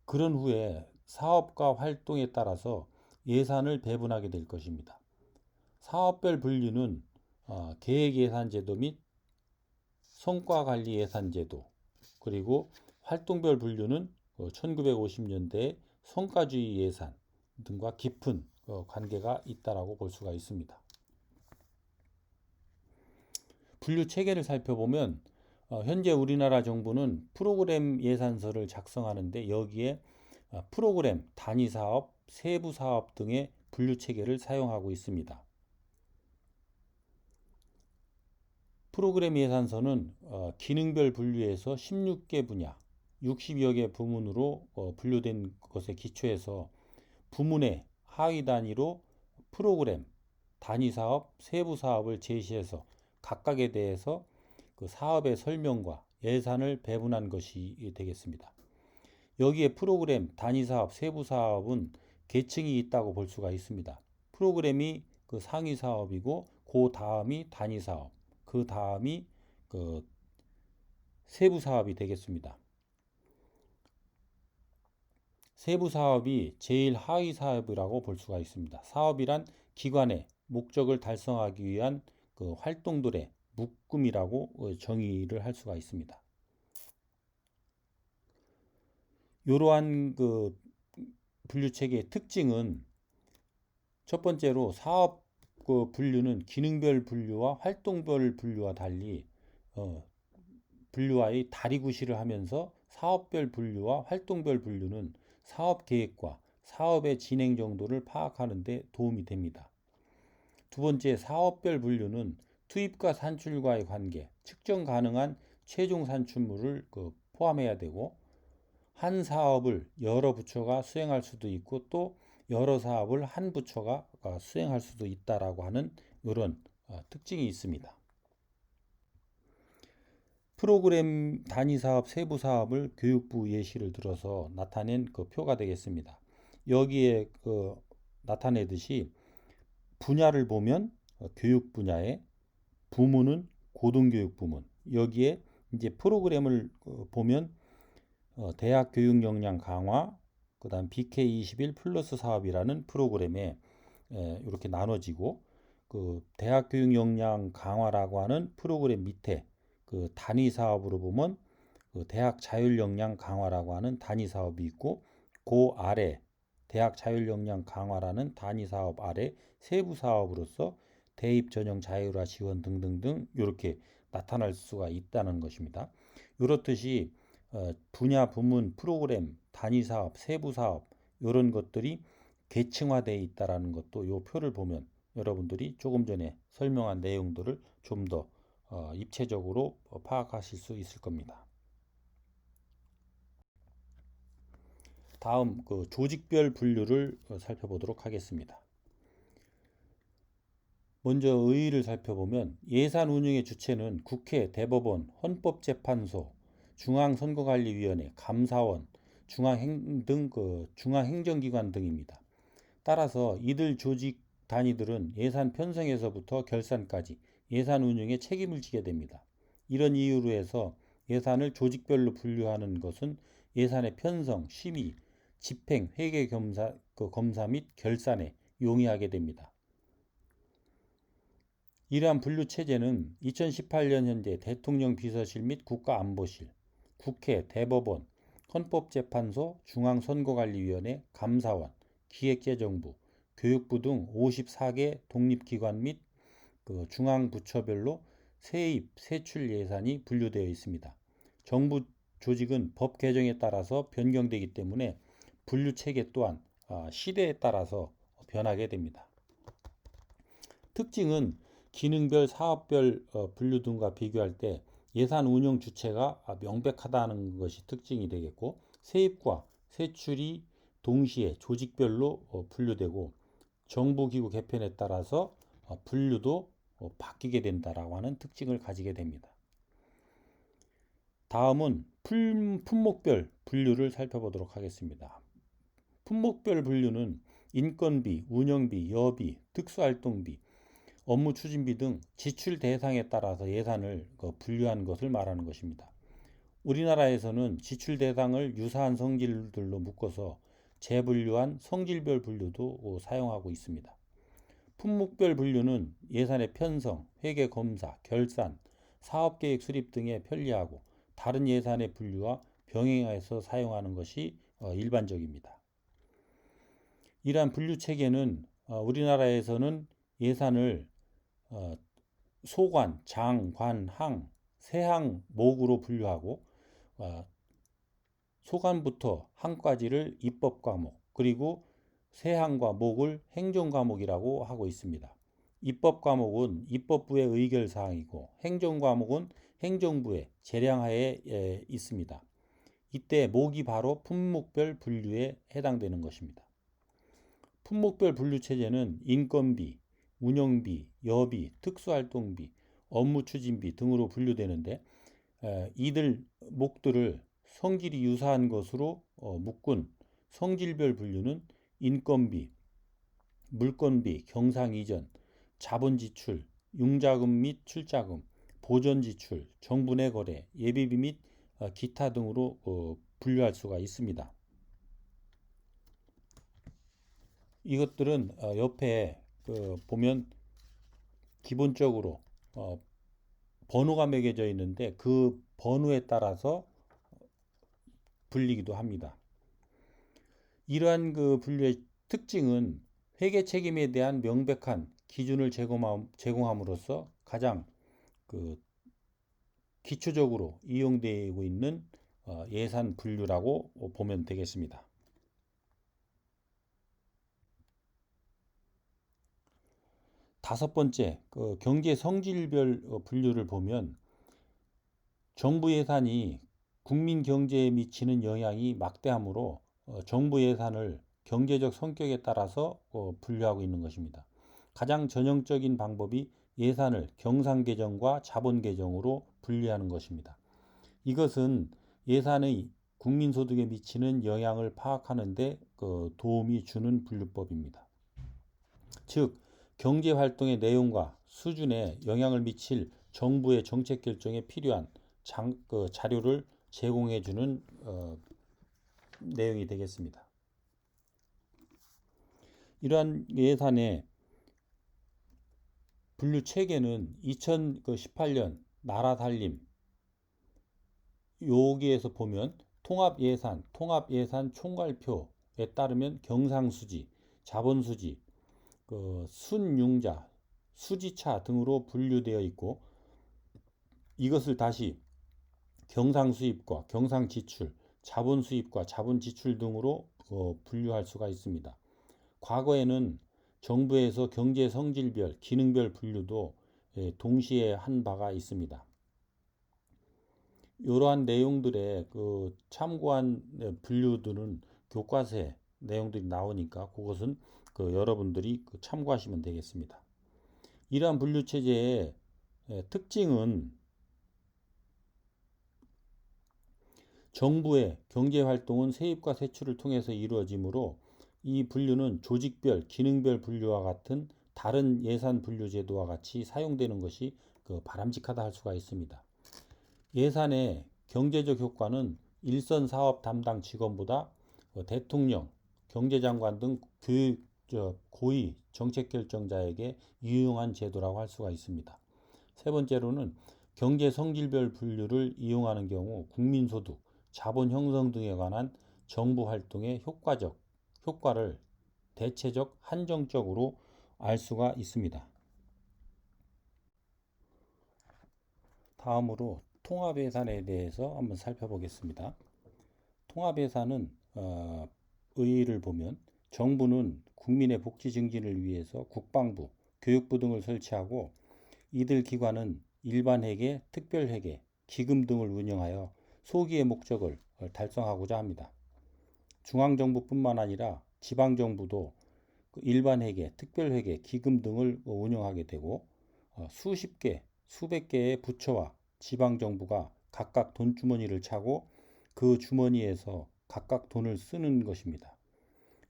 그런 후에 사업과 활동에 따라서 예산을 배분하게 될 것입니다. 사업별 분류는 계획예산제도 및 성과관리예산제도, 그리고 활동별 분류는 1950년대의 성과주의 예산 등과 깊은 관계가 있다고 볼 수가 있습니다. 분류 체계를 살펴보면 현재 우리나라 정부는 프로그램 예산서를 작성하는데 여기에 프로그램, 단위사업, 세부사업 등의 분류 체계를 사용하고 있습니다. 프로그램 예산서는 기능별 분류에서 16개 분야, 60여 개 부문으로 분류된 것에 기초해서 부문의 하위 단위로 프로그램, 단위사업, 세부사업을 제시해서 각각에 대해서 그 사업의 설명과 예산을 배분한 것이 되겠습니다. 여기에 프로그램, 단위사업, 세부사업은 계층이 있다고 볼 수가 있습니다. 프로그램이 그 상위 사업이고 그 다음이 단위사업, 그 다음이 그 세부사업이 되겠습니다. 세부사업이 제일 하위 사업이라고 볼 수가 있습니다. 사업이란 기관의 목적을 달성하기 위한 그 활동들의 묶음이라고 정의를 할 수가 있습니다. 이러한 그 분류체계의 특징은 첫 번째로 사업 그 분류는 기능별 분류와 활동별 분류와 달리 분류와의 다리구시를 하면서 사업별 분류와 활동별 분류는 사업 계획과 사업의 진행 정도를 파악하는 데 도움이 됩니다. 두 번째, 사업별 분류는 투입과 산출과의 관계, 측정 가능한 최종 산출물을 포함해야 되고, 한 사업을 여러 부처가 수행할 수도 있고 또 여러 사업을 한 부처가 수행할 수도 있다라고 하는 이런 특징이 있습니다. 프로그램 단위사업, 세부사업을 교육부 예시를 들어서 나타낸 그 표가 되겠습니다. 여기에 나타내듯이 분야를 보면 교육 분야에, 부문은 고등교육 부문, 여기에 이제 프로그램을 보면 대학 교육 역량 강화, 그 다음 BK21 플러스 사업이라는 프로그램에 이렇게 나눠지고, 그 대학 교육 역량 강화라고 하는 프로그램 밑에 그 단위 사업으로 보면 그 대학 자율 역량 강화라고 하는 단위 사업이 있고, 그 아래 대학 자율 역량 강화라는 단위 사업 아래 세부 사업으로서 대입 전형 자율화 지원 등등등 이렇게 나타날 수가 있다는 것입니다. 이렇듯이 분야, 부문, 프로그램, 단위 사업, 세부 사업 이런 것들이 계층화되어 있다라는 것도 이 표를 보면 여러분들이 조금 전에 설명한 내용들을 좀 더 입체적으로 파악하실 수 있을 겁니다. 다음 조직별 분류를 살펴보도록 하겠습니다. 먼저 의의를 살펴보면 예산 운영의 주체는 국회, 대법원, 헌법재판소, 중앙선거관리위원회, 감사원, 중앙행정기관 등입니다. 따라서 이들 조직 단위들은 예산 편성에서부터 결산까지 예산 운영에 책임을 지게 됩니다. 이런 이유로 해서 예산을 조직별로 분류하는 것은 예산의 편성, 심의, 집행, 회계 검사 및 결산에 용이하게 됩니다. 이러한 분류 체제는 2018년 현재 대통령 비서실 및 국가안보실, 국회, 대법원, 헌법재판소, 중앙선거관리위원회, 감사원, 기획재정부, 교육부 등 54개 독립기관 및 중앙부처별로 세입, 세출 예산이 분류되어 있습니다. 정부 조직은 법 개정에 따라서 변경되기 때문에 분류 체계 또한 시대에 따라서 변하게 됩니다. 특징은 기능별, 사업별 분류 등과 비교할 때 예산 운영 주체가 명백하다는 것이 특징이 되겠고, 세입과 세출이 동시에 조직별로 분류되고 정부기구 개편에 따라서 분류도 바뀌게 된다라고 하는 특징을 가지게 됩니다. 다음은 품목별 분류를 살펴보도록 하겠습니다. 품목별 분류는 인건비, 운영비, 여비, 특수활동비, 업무 추진비 등 지출 대상에 따라서 예산을 분류한 것을 말하는 것입니다. 우리나라에서는 지출 대상을 유사한 성질들로 묶어서 재분류한 성질별 분류도 사용하고 있습니다. 품목별 분류는 예산의 편성, 회계 검사, 결산, 사업계획 수립 등에 편리하고 다른 예산의 분류와 병행해서 사용하는 것이 일반적입니다. 이러한 분류 체계는 우리나라에서는 예산을 소관, 장, 관, 항, 세항, 목으로 분류하고 소관부터 항까지를 입법 과목, 그리고 세항과 목을 행정 과목이라고 하고 있습니다. 입법 과목은 입법부의 의결 사항이고 행정 과목은 행정부의 재량하에 있습니다. 이때 목이 바로 품목별 분류에 해당되는 것입니다. 품목별 분류 체제는 인건비, 운영비, 여비, 특수활동비, 업무 추진비 등으로 분류되는데 이들 목들을 성질이 유사한 것으로 묶은 성질별 분류는 인건비, 물건비, 경상이전, 자본지출, 융자금 및 출자금, 보전지출, 정부 내 거래, 예비비 및 기타 등으로 분류할 수가 있습니다. 이것들은 옆에 보면 기본적으로 번호가 매겨져 있는데 그 번호에 따라서 불리기도 합니다. 이러한 분류의 특징은 회계 책임에 대한 명백한 기준을 제공함으로써 가장 기초적으로 이용되고 있는 예산 분류라고 보면 되겠습니다. 다섯 번째, 경제 성질별 분류를 보면 정부 예산이 국민 경제에 미치는 영향이 막대하므로 정부 예산을 경제적 성격에 따라서 분류하고 있는 것입니다. 가장 전형적인 방법이 예산을 경상계정과 자본계정으로 분리하는 것입니다. 이것은 예산의 국민소득에 미치는 영향을 파악하는 데 도움이 주는 분류법입니다. 즉, 경제활동의 내용과 수준에 영향을 미칠 정부의 정책 결정에 필요한 자료를 제공해 주는 내용이 되겠습니다. 이러한 예산의 분류 체계는 2018년 나라 살림 여기에서 보면 통합예산 총괄표에 따르면 경상수지, 자본수지, 순융자, 수지차 등으로 분류되어 있고, 이것을 다시 경상수입과 경상지출, 자본수입과 자본지출 등으로 분류할 수가 있습니다. 과거에는 정부에서 경제 성질별, 기능별 분류도 동시에 한 바가 있습니다. 이러한 내용들의 참고한 분류들은 교과서에 내용들이 나오니까 그것은 여러분들이 참고하시면 되겠습니다. 이러한 분류 체제의 특징은 정부의 경제활동은 세입과 세출을 통해서 이루어지므로 이 분류는 조직별, 기능별 분류와 같은 다른 예산 분류 제도와 같이 사용되는 것이 바람직하다 할 수가 있습니다. 예산의 경제적 효과는 일선 사업 담당 직원보다 대통령, 경제장관 등 고위 정책 결정자에게 유용한 제도라고 할 수가 있습니다. 세 번째로는 경제 성질별 분류를 이용하는 경우 국민소득, 자본 형성 등에 관한 정부 활동의 효과를 대체적, 한정적으로 알 수가 있습니다. 다음으로 통합예산에 대해서 한번 살펴보겠습니다. 통합예산은 의의를 보면 정부는 국민의 복지 증진을 위해서 국방부, 교육부 등을 설치하고 이들 기관은 일반회계, 특별회계, 기금 등을 운영하여 소기의 목적을 달성하고자 합니다. 중앙정부뿐만 아니라 지방정부도 일반회계, 특별회계, 기금 등을 운영하게 되고 수십 개, 수백 개의 부처와 지방정부가 각각 돈주머니를 차고 그 주머니에서 각각 돈을 쓰는 것입니다.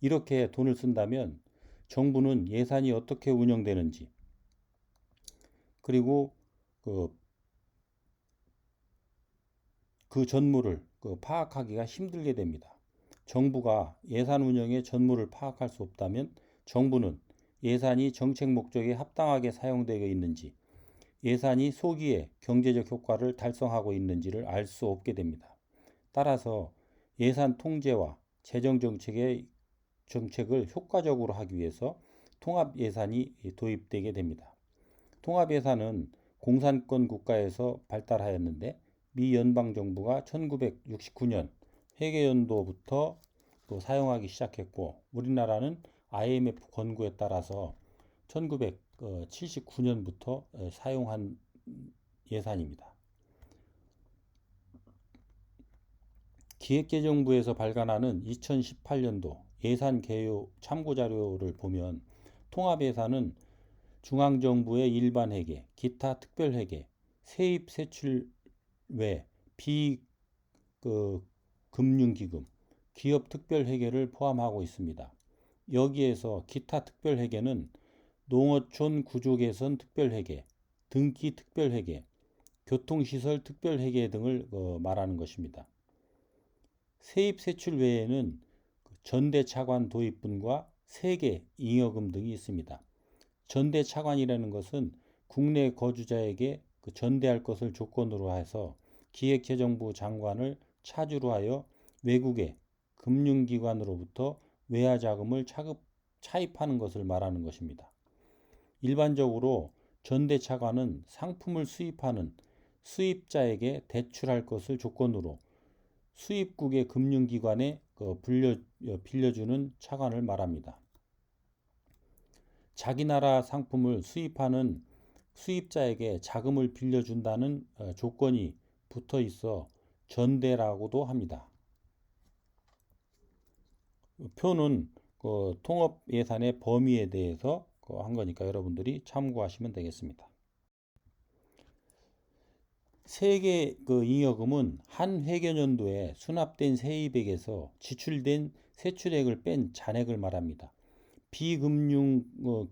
이렇게 돈을 쓴다면 정부는 예산이 어떻게 운영되는지, 그리고 그 전무를 파악하기가 힘들게 됩니다. 정부가 예산 운영의 전무를 파악할 수 없다면 정부는 예산이 정책 목적에 합당하게 사용되어 있는지, 예산이 소기의 경제적 효과를 달성하고 있는지를 알 수 없게 됩니다. 따라서 예산 통제와 재정 정책을 효과적으로 하기 위해서 통합 예산이 도입되게 됩니다. 통합 예산은 공산권 국가에서 발달하였는데 미 연방 정부가 1969년 회계연도부터 사용하기 시작했고, 우리나라는 IMF 권고에 따라서 1979년부터 사용한 예산입니다. 기획재정부에서 발간하는 2018년도 예산개요 참고자료를 보면 통합예산은 중앙정부의 일반회계, 기타 특별회계, 세입세출 외 비금융기금, 기업특별회계를 포함하고 있습니다. 여기에서 기타 특별회계는 농어촌 구조개선 특별회계, 등기특별회계, 교통시설 특별회계 등을 말하는 것입니다. 세입세출 외에는 전대차관 도입분과 세계 잉여금 등이 있습니다. 전대차관이라는 것은 국내 거주자에게 전대할 것을 조건으로 해서 기획재정부 장관을 차주로 하여 외국의 금융기관으로부터 외화자금을 차입하는 것을 말하는 것입니다. 일반적으로 전대차관은 상품을 수입하는 수입자에게 대출할 것을 조건으로 수입국의 금융기관에 빌려주는 차관을 말합니다. 자기 나라 상품을 수입하는 수입자에게 자금을 빌려준다는 조건이 붙어 있어 전대라고도 합니다. 표는 통합 예산의 범위에 대해서 한 거니까 여러분들이 참고하시면 되겠습니다. 세계 잉여금은 한 회계연도에 수납된 세입액에서 지출된 세출액을 뺀 잔액을 말합니다. 비금융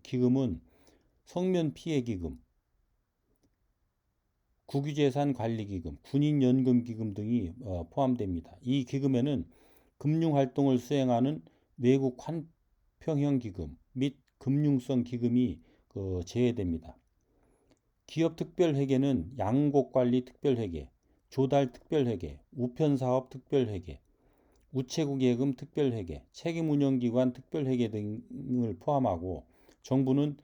기금은 성면피해기금, 국유재산관리기금, 군인연금기금 등이 포함됩니다. 이 기금에는 금융활동을 수행하는 외국 환평형기금 및 금융성 기금이 제외됩니다. 기업특별회계는 양곡관리특별회계, 조달특별회계, 우편사업특별회계, 우체국예금 특별회계, 책임운영기관 특별회계 등을 포함하고 정부는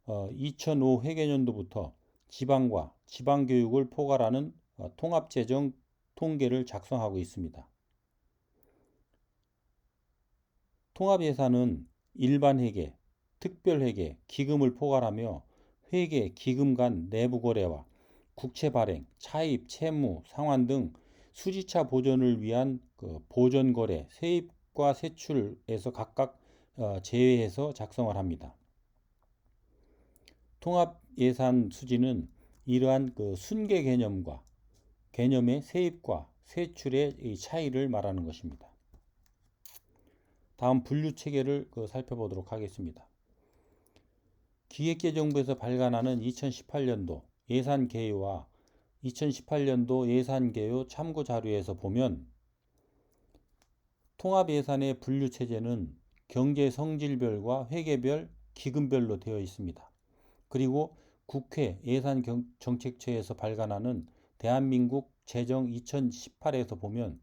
2005 회계연도부터 지방과 지방교육을 포괄하는 통합재정 통계를 작성하고 있습니다. 통합예산은 일반회계, 특별회계, 기금을 포괄하며 회계, 기금 간 내부 거래와 국채 발행, 차입, 채무, 상환 등 수지차 보전을 위한 보전 거래, 세입과 세출에서 각각 제외해서 작성을 합니다. 통합 예산 수지는 이러한 순계 개념과 개념의 세입과 세출의 차이를 말하는 것입니다. 다음 분류 체계를 살펴보도록 하겠습니다. 기획재정부에서 발간하는 2018년도 예산 개요와 2018년도 예산 개요 참고 자료에서 보면 통합 예산의 분류 체제는 경제 성질별과 회계별, 기금별로 되어 있습니다. 그리고 국회 예산정책처에서 발간하는 대한민국 재정 2018에서 보면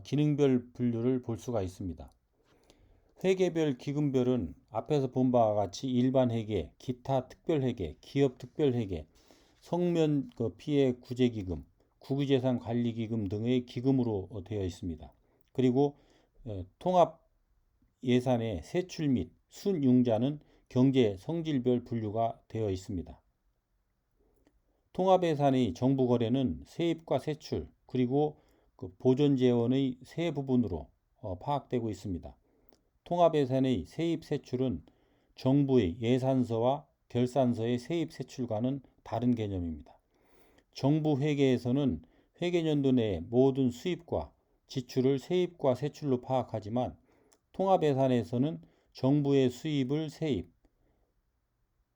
기능별 분류를 볼 수가 있습니다. 회계별, 기금별은 앞에서 본 바와 같이 일반회계, 기타 특별회계, 기업 특별회계, 성면 피해 구제기금, 국유재산관리기금 등의 기금으로 되어 있습니다. 그리고 통합 예산의 세출 및 순융자는 경제 성질별 분류가 되어 있습니다. 통합 예산의 정부 거래는 세입과 세출 그리고 보존 재원의 세 부분으로 파악되고 있습니다. 통합 예산의 세입 세출은 정부의 예산서와 결산서의 세입 세출과는 다른 개념입니다. 정부 회계에서는 회계연도 내 모든 수입과 지출을 세입과 세출로 파악하지만 통합 예산에서는 정부의 수입을 세입,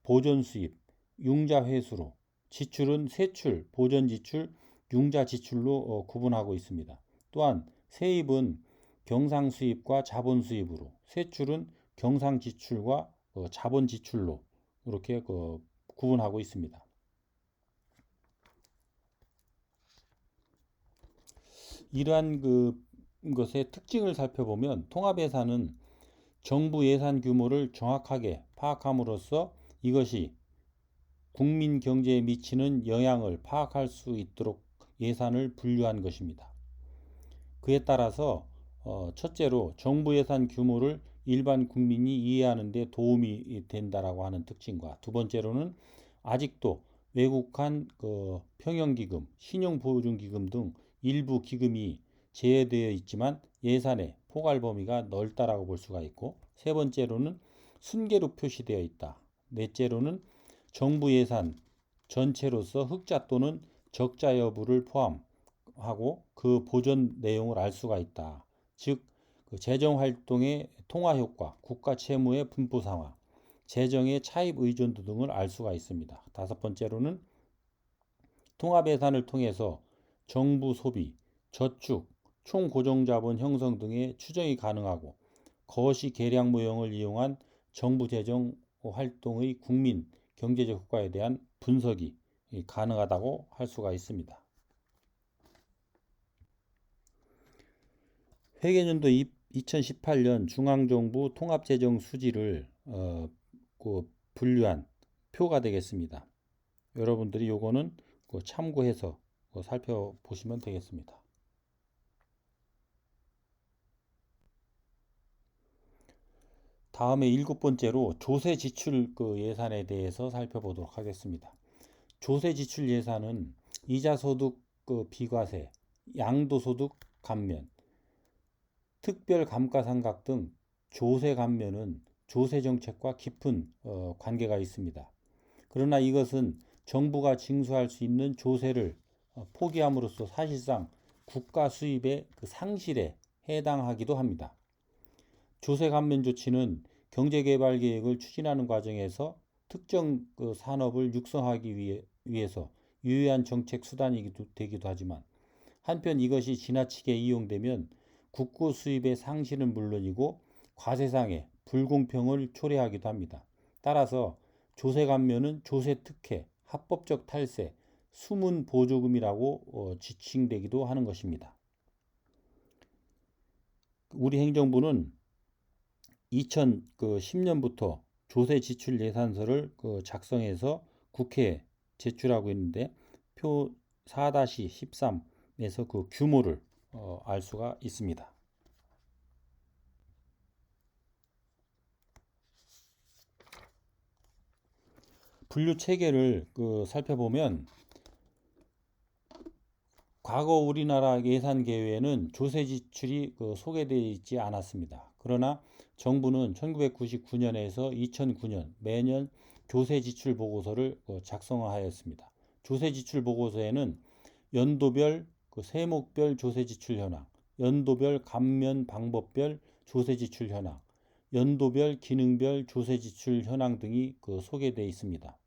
보존 수입, 융자 회수로, 지출은 세출, 보존 지출, 융자 지출로 구분하고 있습니다. 또한 세입은 경상 수입과 자본 수입으로, 세출은 경상 지출과 자본 지출로 이렇게 구분하고 있습니다. 이러한 것의 특징을 살펴보면 통합 예산은 정부 예산 규모를 정확하게 파악함으로써 이것이 국민 경제에 미치는 영향을 파악할 수 있도록 예산을 분류한 것입니다. 그에 따라서 첫째로 정부 예산 규모를 일반 국민이 이해하는 데 도움이 된다라고 하는 특징과 두 번째로는 아직도 외국한 평형기금, 신용보증기금 등 일부 기금이 제외되어 있지만 예산의 포괄 범위가 넓다라고 볼 수가 있고 세 번째로는 순계로 표시되어 있다. 넷째로는 정부 예산 전체로서 흑자 또는 적자 여부를 포함하고 그 보전 내용을 알 수가 있다. 즉 재정활동의 통화효과, 국가 채무의 분포 상황, 재정의 차입 의존도 등을 알 수가 있습니다. 다섯 번째로는 통합 예산을 통해서 정부 소비, 저축, 총고정자본 형성 등의 추정이 가능하고 거시 계량 모형을 이용한 정부 재정 활동의 국민 경제적 효과에 대한 분석이 가능하다고 할 수가 있습니다. 회계연도 2018년 중앙정부 통합재정 수지를 분류한 표가 되겠습니다. 여러분들이 요거는 참고해서 살펴보시면 되겠습니다. 다음에 일곱 번째로 조세 지출 예산에 대해서 살펴보도록 하겠습니다. 조세 지출 예산은 이자소득 비과세, 양도소득 감면, 특별 감가상각 등 조세 감면은 조세 정책과 깊은 관계가 있습니다. 그러나 이것은 정부가 징수할 수 있는 조세를 포기함으로써 사실상 국가 수입의 상실에 해당하기도 합니다. 조세 감면 조치는 경제개발 계획을 추진하는 과정에서 특정 산업을 육성하기 위해서 유효한 정책 수단이기도 되기도 하지만 한편 이것이 지나치게 이용되면 국고 수입의 상실은 물론이고 과세상의 불공평을 초래하기도 합니다. 따라서 조세 감면은 조세 특혜, 합법적 탈세, 숨은 보조금이라고 지칭되기도 하는 것입니다. 우리 행정부는 2010년부터 조세 지출 예산서를 작성해서 국회에 제출하고 있는데 표 4-13에서 그 규모를 알 수가 있습니다. 분류 체계를 살펴보면 과거 우리나라 예산 계획에는 조세 지출이 소개되어 있지 않았습니다. 그러나 정부는 1999년에서 2009년 매년 조세 지출 보고서를 작성하였습니다. 조세 지출 보고서에는 연도별 세목별 조세 지출 현황, 연도별 감면 방법별 조세 지출 현황, 연도별 기능별 조세 지출 현황 등이 소개되어 있습니다.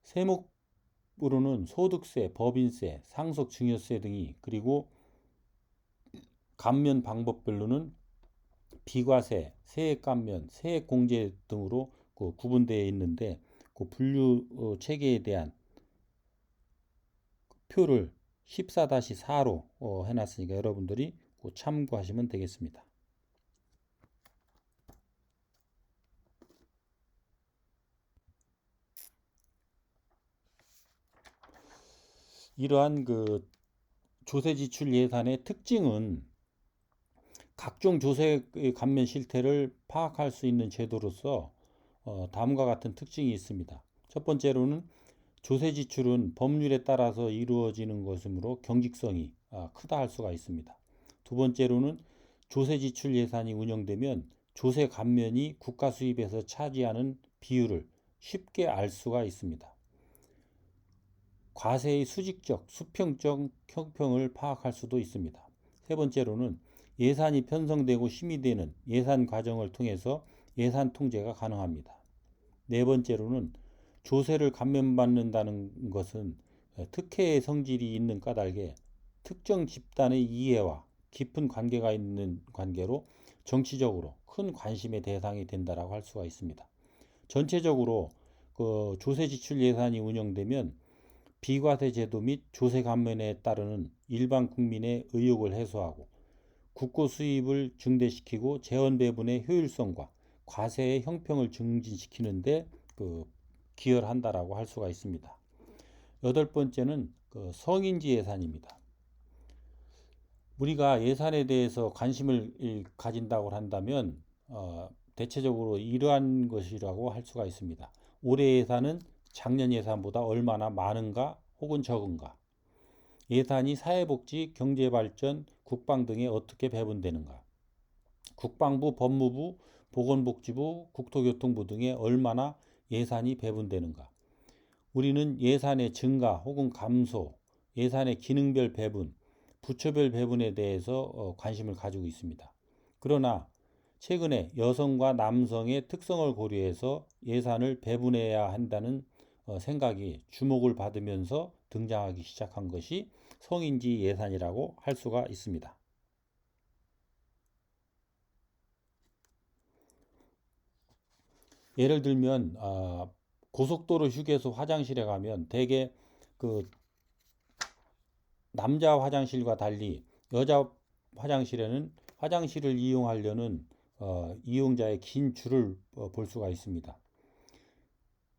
세목으로는 소득세, 법인세, 상속증여세 등이, 그리고 감면 방법별로는 비과세, 세액감면, 세액공제 등으로 구분되어 있는데 그 분류 체계에 대한 표를 14-4로 해놨으니까 여러분들이 참고하시면 되겠습니다. 이러한 조세 지출 예산의 특징은 각종 조세 감면 실태를 파악할 수 있는 제도로서 다음과 같은 특징이 있습니다. 첫 번째로는 조세 지출은 법률에 따라서 이루어지는 것이므로 경직성이 크다 할 수가 있습니다. 두 번째로는 조세 지출 예산이 운영되면 조세 감면이 국가 수입에서 차지하는 비율을 쉽게 알 수가 있습니다. 과세의 수직적, 수평적 형평을 파악할 수도 있습니다. 세 번째로는 예산이 편성되고 심의되는 예산 과정을 통해서 예산 통제가 가능합니다. 네 번째로는 조세를 감면받는다는 것은 특혜의 성질이 있는 까닭에 특정 집단의 이해와 깊은 관계가 있는 관계로 정치적으로 큰 관심의 대상이 된다라고 할 수가 있습니다. 전체적으로 조세 지출 예산이 운영되면 비과세 제도 및 조세 감면에 따르는 일반 국민의 의혹을 해소하고 국고 수입을 증대시키고 재원 배분의 효율성과 과세의 형평을 증진시키는 데 기여한다라고 할 수가 있습니다. 여덟 번째는 성인지 예산입니다. 우리가 예산에 대해서 관심을 가진다고 한다면 대체적으로 이러한 것이라고 할 수가 있습니다. 올해 예산은 작년 예산보다 얼마나 많은가 혹은 적은가, 예산이 사회복지, 경제발전, 국방 등에 어떻게 배분되는가, 국방부, 법무부, 보건복지부, 국토교통부 등에 얼마나 예산이 배분되는가, 우리는 예산의 증가 혹은 감소, 예산의 기능별 배분, 부처별 배분에 대해서 관심을 가지고 있습니다. 그러나 최근에 여성과 남성의 특성을 고려해서 예산을 배분해야 한다는 생각이 주목을 받으면서 등장하기 시작한 것이 성인지 예산이라고 할 수가 있습니다. 예를 들면 고속도로 휴게소 화장실에 가면 대개 남자 화장실과 달리 여자 화장실에는 화장실을 이용하려는 이용자의 긴 줄을 볼 수가 있습니다.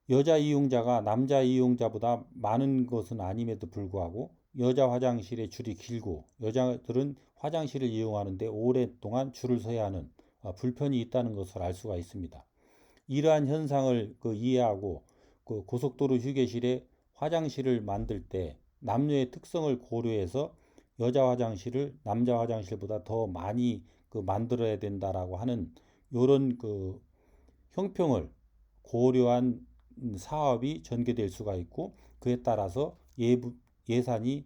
여자 이용자가 남자 이용자보다 많은 것은 아님에도 불구하고 여자 화장실의 줄이 길고 여자들은 화장실을 이용하는데 오랫동안 줄을 서야 하는 불편이 있다는 것을 알 수가 있습니다. 이러한 현상을 이해하고 고속도로 휴게실에 화장실을 만들 때 남녀의 특성을 고려해서 여자 화장실을 남자 화장실보다 더 많이 만들어야 된다라고 하는 이런 형평을 고려한 사업이 전개될 수가 있고 그에 따라서 예산이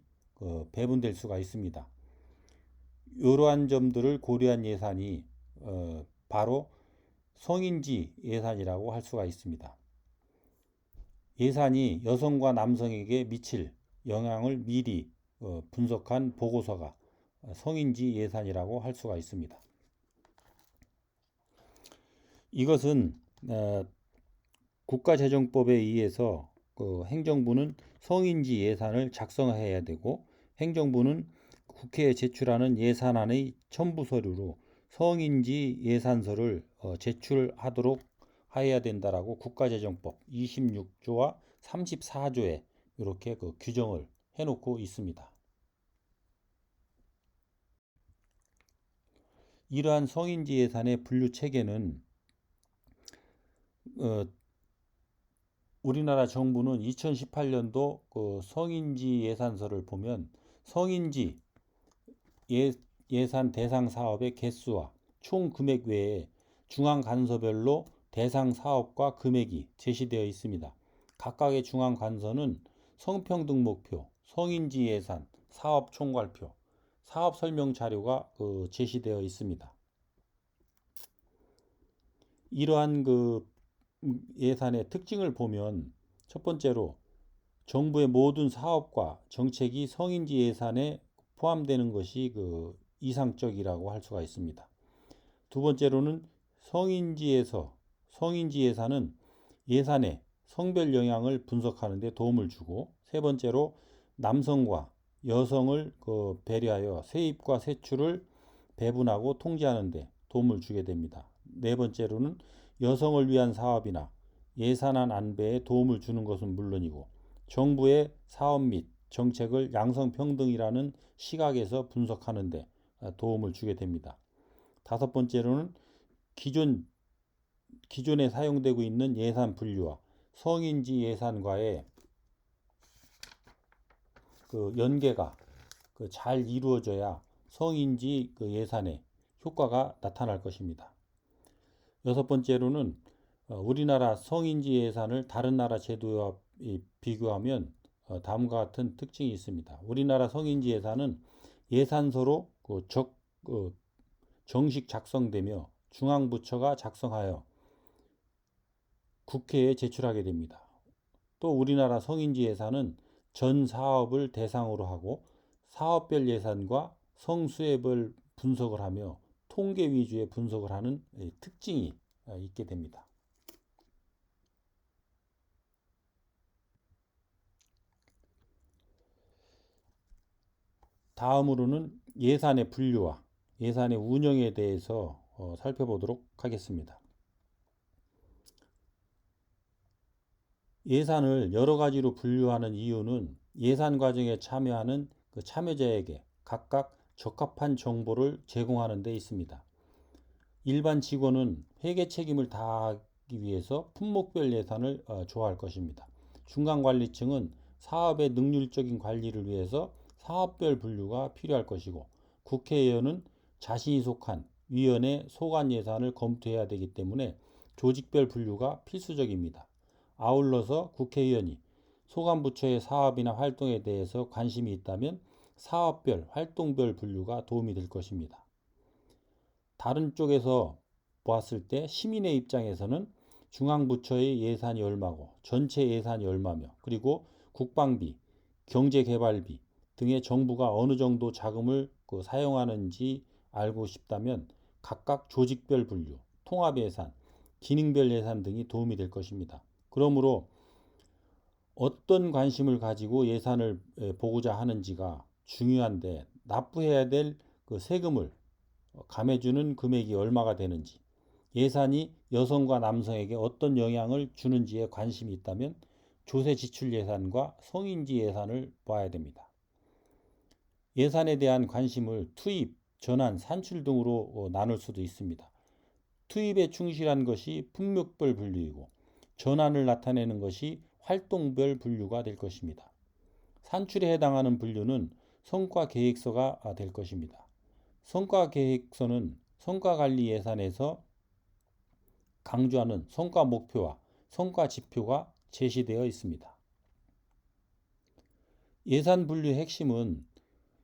배분될 수가 있습니다. 이러한 점들을 고려한 예산이 바로 성인지 예산이라고 할 수가 있습니다. 예산이 여성과 남성에게 미칠 영향을 미리 분석한 보고서가 성인지 예산이라고 할 수가 있습니다. 이것은 국가재정법에 의해서 행정부는 성인지 예산을 작성해야 되고 행정부는 국회에 제출하는 예산안의 첨부 서류로 성인지 예산서를 제출하도록 해야 된다라고 국가재정법 26조와 34조에 이렇게 그 규정을 해놓고 있습니다. 이러한 성인지 예산의 분류 체계는 우리나라 정부는 2018년도 그 성인지 예산서를 보면 성인지 예산 대상 사업의 개수와 총 금액 외에 중앙 간서별로 대상 사업과 금액이 제시되어 있습니다. 각각의 중앙 간서는 성평등 목표, 성인지 예산, 사업 총괄표, 사업 설명 자료가 제시되어 있습니다. 이러한 예산의 특징을 보면 첫 번째로 정부의 모든 사업과 정책이 성인지 예산에 포함되는 것이 이상적이라고 할 수가 있습니다. 두 번째로는 성인지 예산은 예산의 성별 영향을 분석하는 데 도움을 주고, 세 번째로 남성과 여성을 배려하여 세입과 세출을 배분하고 통제하는 데 도움을 주게 됩니다. 네 번째로는 여성을 위한 사업이나 예산안 안배에 도움을 주는 것은 물론이고 정부의 사업 및 정책을 양성평등이라는 시각에서 분석하는 데 도움을 주게 됩니다. 다섯 번째로는 기존에 사용되고 있는 예산 분류와 성인지 예산과의 연계가 잘 이루어져야 성인지 예산에 효과가 나타날 것입니다. 여섯 번째로는 우리나라 성인지 예산을 다른 나라 제도와 비교하면 다음과 같은 특징이 있습니다. 우리나라 성인지 예산은 예산서로 정식 작성되며 중앙부처가 작성하여 국회에 제출하게 됩니다. 또 우리나라 성인지 예산은 전 사업을 대상으로 하고 사업별 예산과 성수혜별 분석을 하며 통계 위주의 분석을 하는 특징이 있게 됩니다. 다음으로는 예산의 분류와 예산의 운영에 대해서 살펴보도록 하겠습니다. 예산을 여러 가지로 분류하는 이유는 예산 과정에 참여하는 참여자에게 각각 적합한 정보를 제공하는 데 있습니다. 일반 직원은 회계 책임을 다하기 위해서 품목별 예산을 조합할 것입니다. 중간관리층은 사업의 능률적인 관리를 위해서 사업별 분류가 필요할 것이고, 국회의원은 자신이 속한 위원회 소관 예산을 검토해야 되기 때문에 조직별 분류가 필수적입니다. 아울러서 국회의원이 소관부처의 사업이나 활동에 대해서 관심이 있다면 사업별, 활동별 분류가 도움이 될 것입니다. 다른 쪽에서 보았을 때 시민의 입장에서는 중앙부처의 예산이 얼마고 전체 예산이 얼마며 그리고 국방비, 경제개발비 등의 정부가 어느 정도 자금을 사용하는지 알고 싶다면 각각 조직별 분류, 통합예산, 기능별 예산 등이 도움이 될 것입니다. 그러므로 어떤 관심을 가지고 예산을 보고자 하는지가 중요한데, 납부해야 될 세금을 감해주는 금액이 얼마가 되는지, 예산이 여성과 남성에게 어떤 영향을 주는지에 관심이 있다면 조세 지출 예산과 성인지 예산을 봐야 됩니다. 예산에 대한 관심을 투입, 전환, 산출 등으로 나눌 수도 있습니다. 투입에 충실한 것이 품목별 분류이고 전환을 나타내는 것이 활동별 분류가 될 것입니다. 산출에 해당하는 분류는 성과계획서가 될 것입니다. 성과계획서는 성과관리 예산에서 강조하는 성과 목표와 성과 지표가 제시되어 있습니다. 예산 분류의 핵심은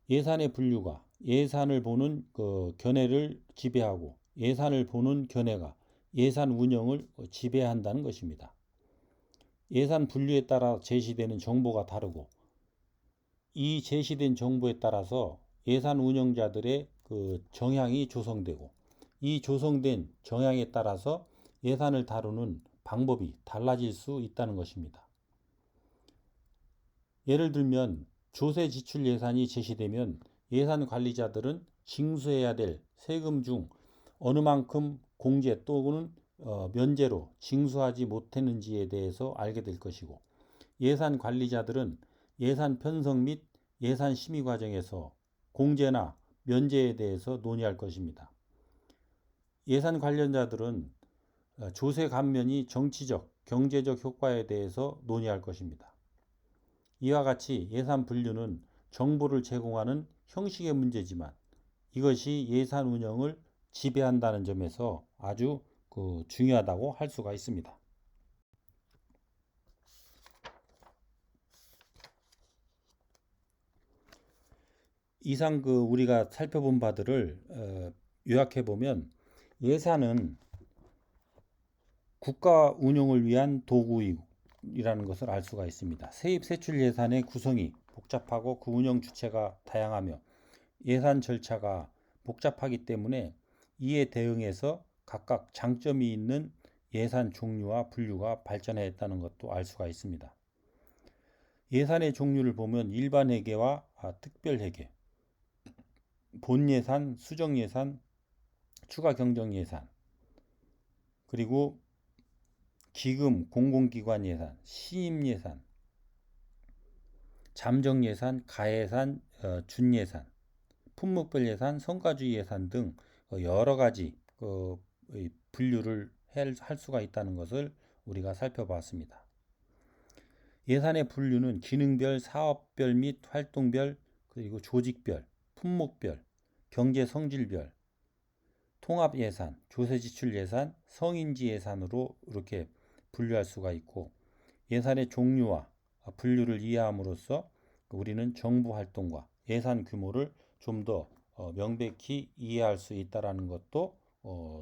예산의 분류가 예산을 보는 견해를 지배하고 예산을 보는 견해가 예산 운영을 지배한다는 것입니다. 예산 분류에 따라 제시되는 정보가 다르고 이 제시된 정보에 따라서 예산 운영자들의 정향이 조성되고 이 조성된 정향에 따라서 예산을 다루는 방법이 달라질 수 있다는 것입니다. 예를 들면 조세 지출 예산이 제시되면 예산 관리자들은 징수해야 될 세금 중 어느 만큼 공제 또는 면제로 징수하지 못했는지에 대해서 알게 될 것이고, 예산 관리자들은 예산 편성 및 예산 심의 과정에서 공제나 면제에 대해서 논의할 것입니다. 예산 관련자들은 조세 감면이 정치적, 경제적 효과에 대해서 논의할 것입니다. 이와 같이 예산 분류는 정보를 제공하는 형식의 문제지만 이것이 예산 운영을 지배한다는 점에서 아주 중요하다고 할 수가 있습니다. 이상 우리가 살펴본 바들을 요약해 보면, 예산은 국가 운영을 위한 도구이라는 것을 알 수가 있습니다. 세입 세출 예산의 구성이 복잡하고 그 운영 주체가 다양하며 예산 절차가 복잡하기 때문에 이에 대응해서 각각 장점이 있는 예산 종류와 분류가 발전했다는 것도 알 수가 있습니다. 예산의 종류를 보면 일반 회계와 특별 회계, 본 예산, 수정 예산, 추가 경정 예산, 그리고 기금, 공공기관 예산, 시임 예산, 잠정 예산, 가예산, 준예산, 품목별 예산, 성과주의 예산 등 여러 가지 분류를 할 수가 있다는 것을 우리가 살펴봤습니다. 예산의 분류는 기능별, 사업별 및 활동별, 그리고 조직별, 품목별, 경제 성질별, 통합 예산, 조세 지출 예산, 성인지 예산으로 이렇게 분류할 수가 있고, 예산의 종류와 분류를 이해함으로써 우리는 정부 활동과 예산 규모를 좀 더 명백히 이해할 수 있다는 것도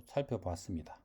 살펴봤습니다.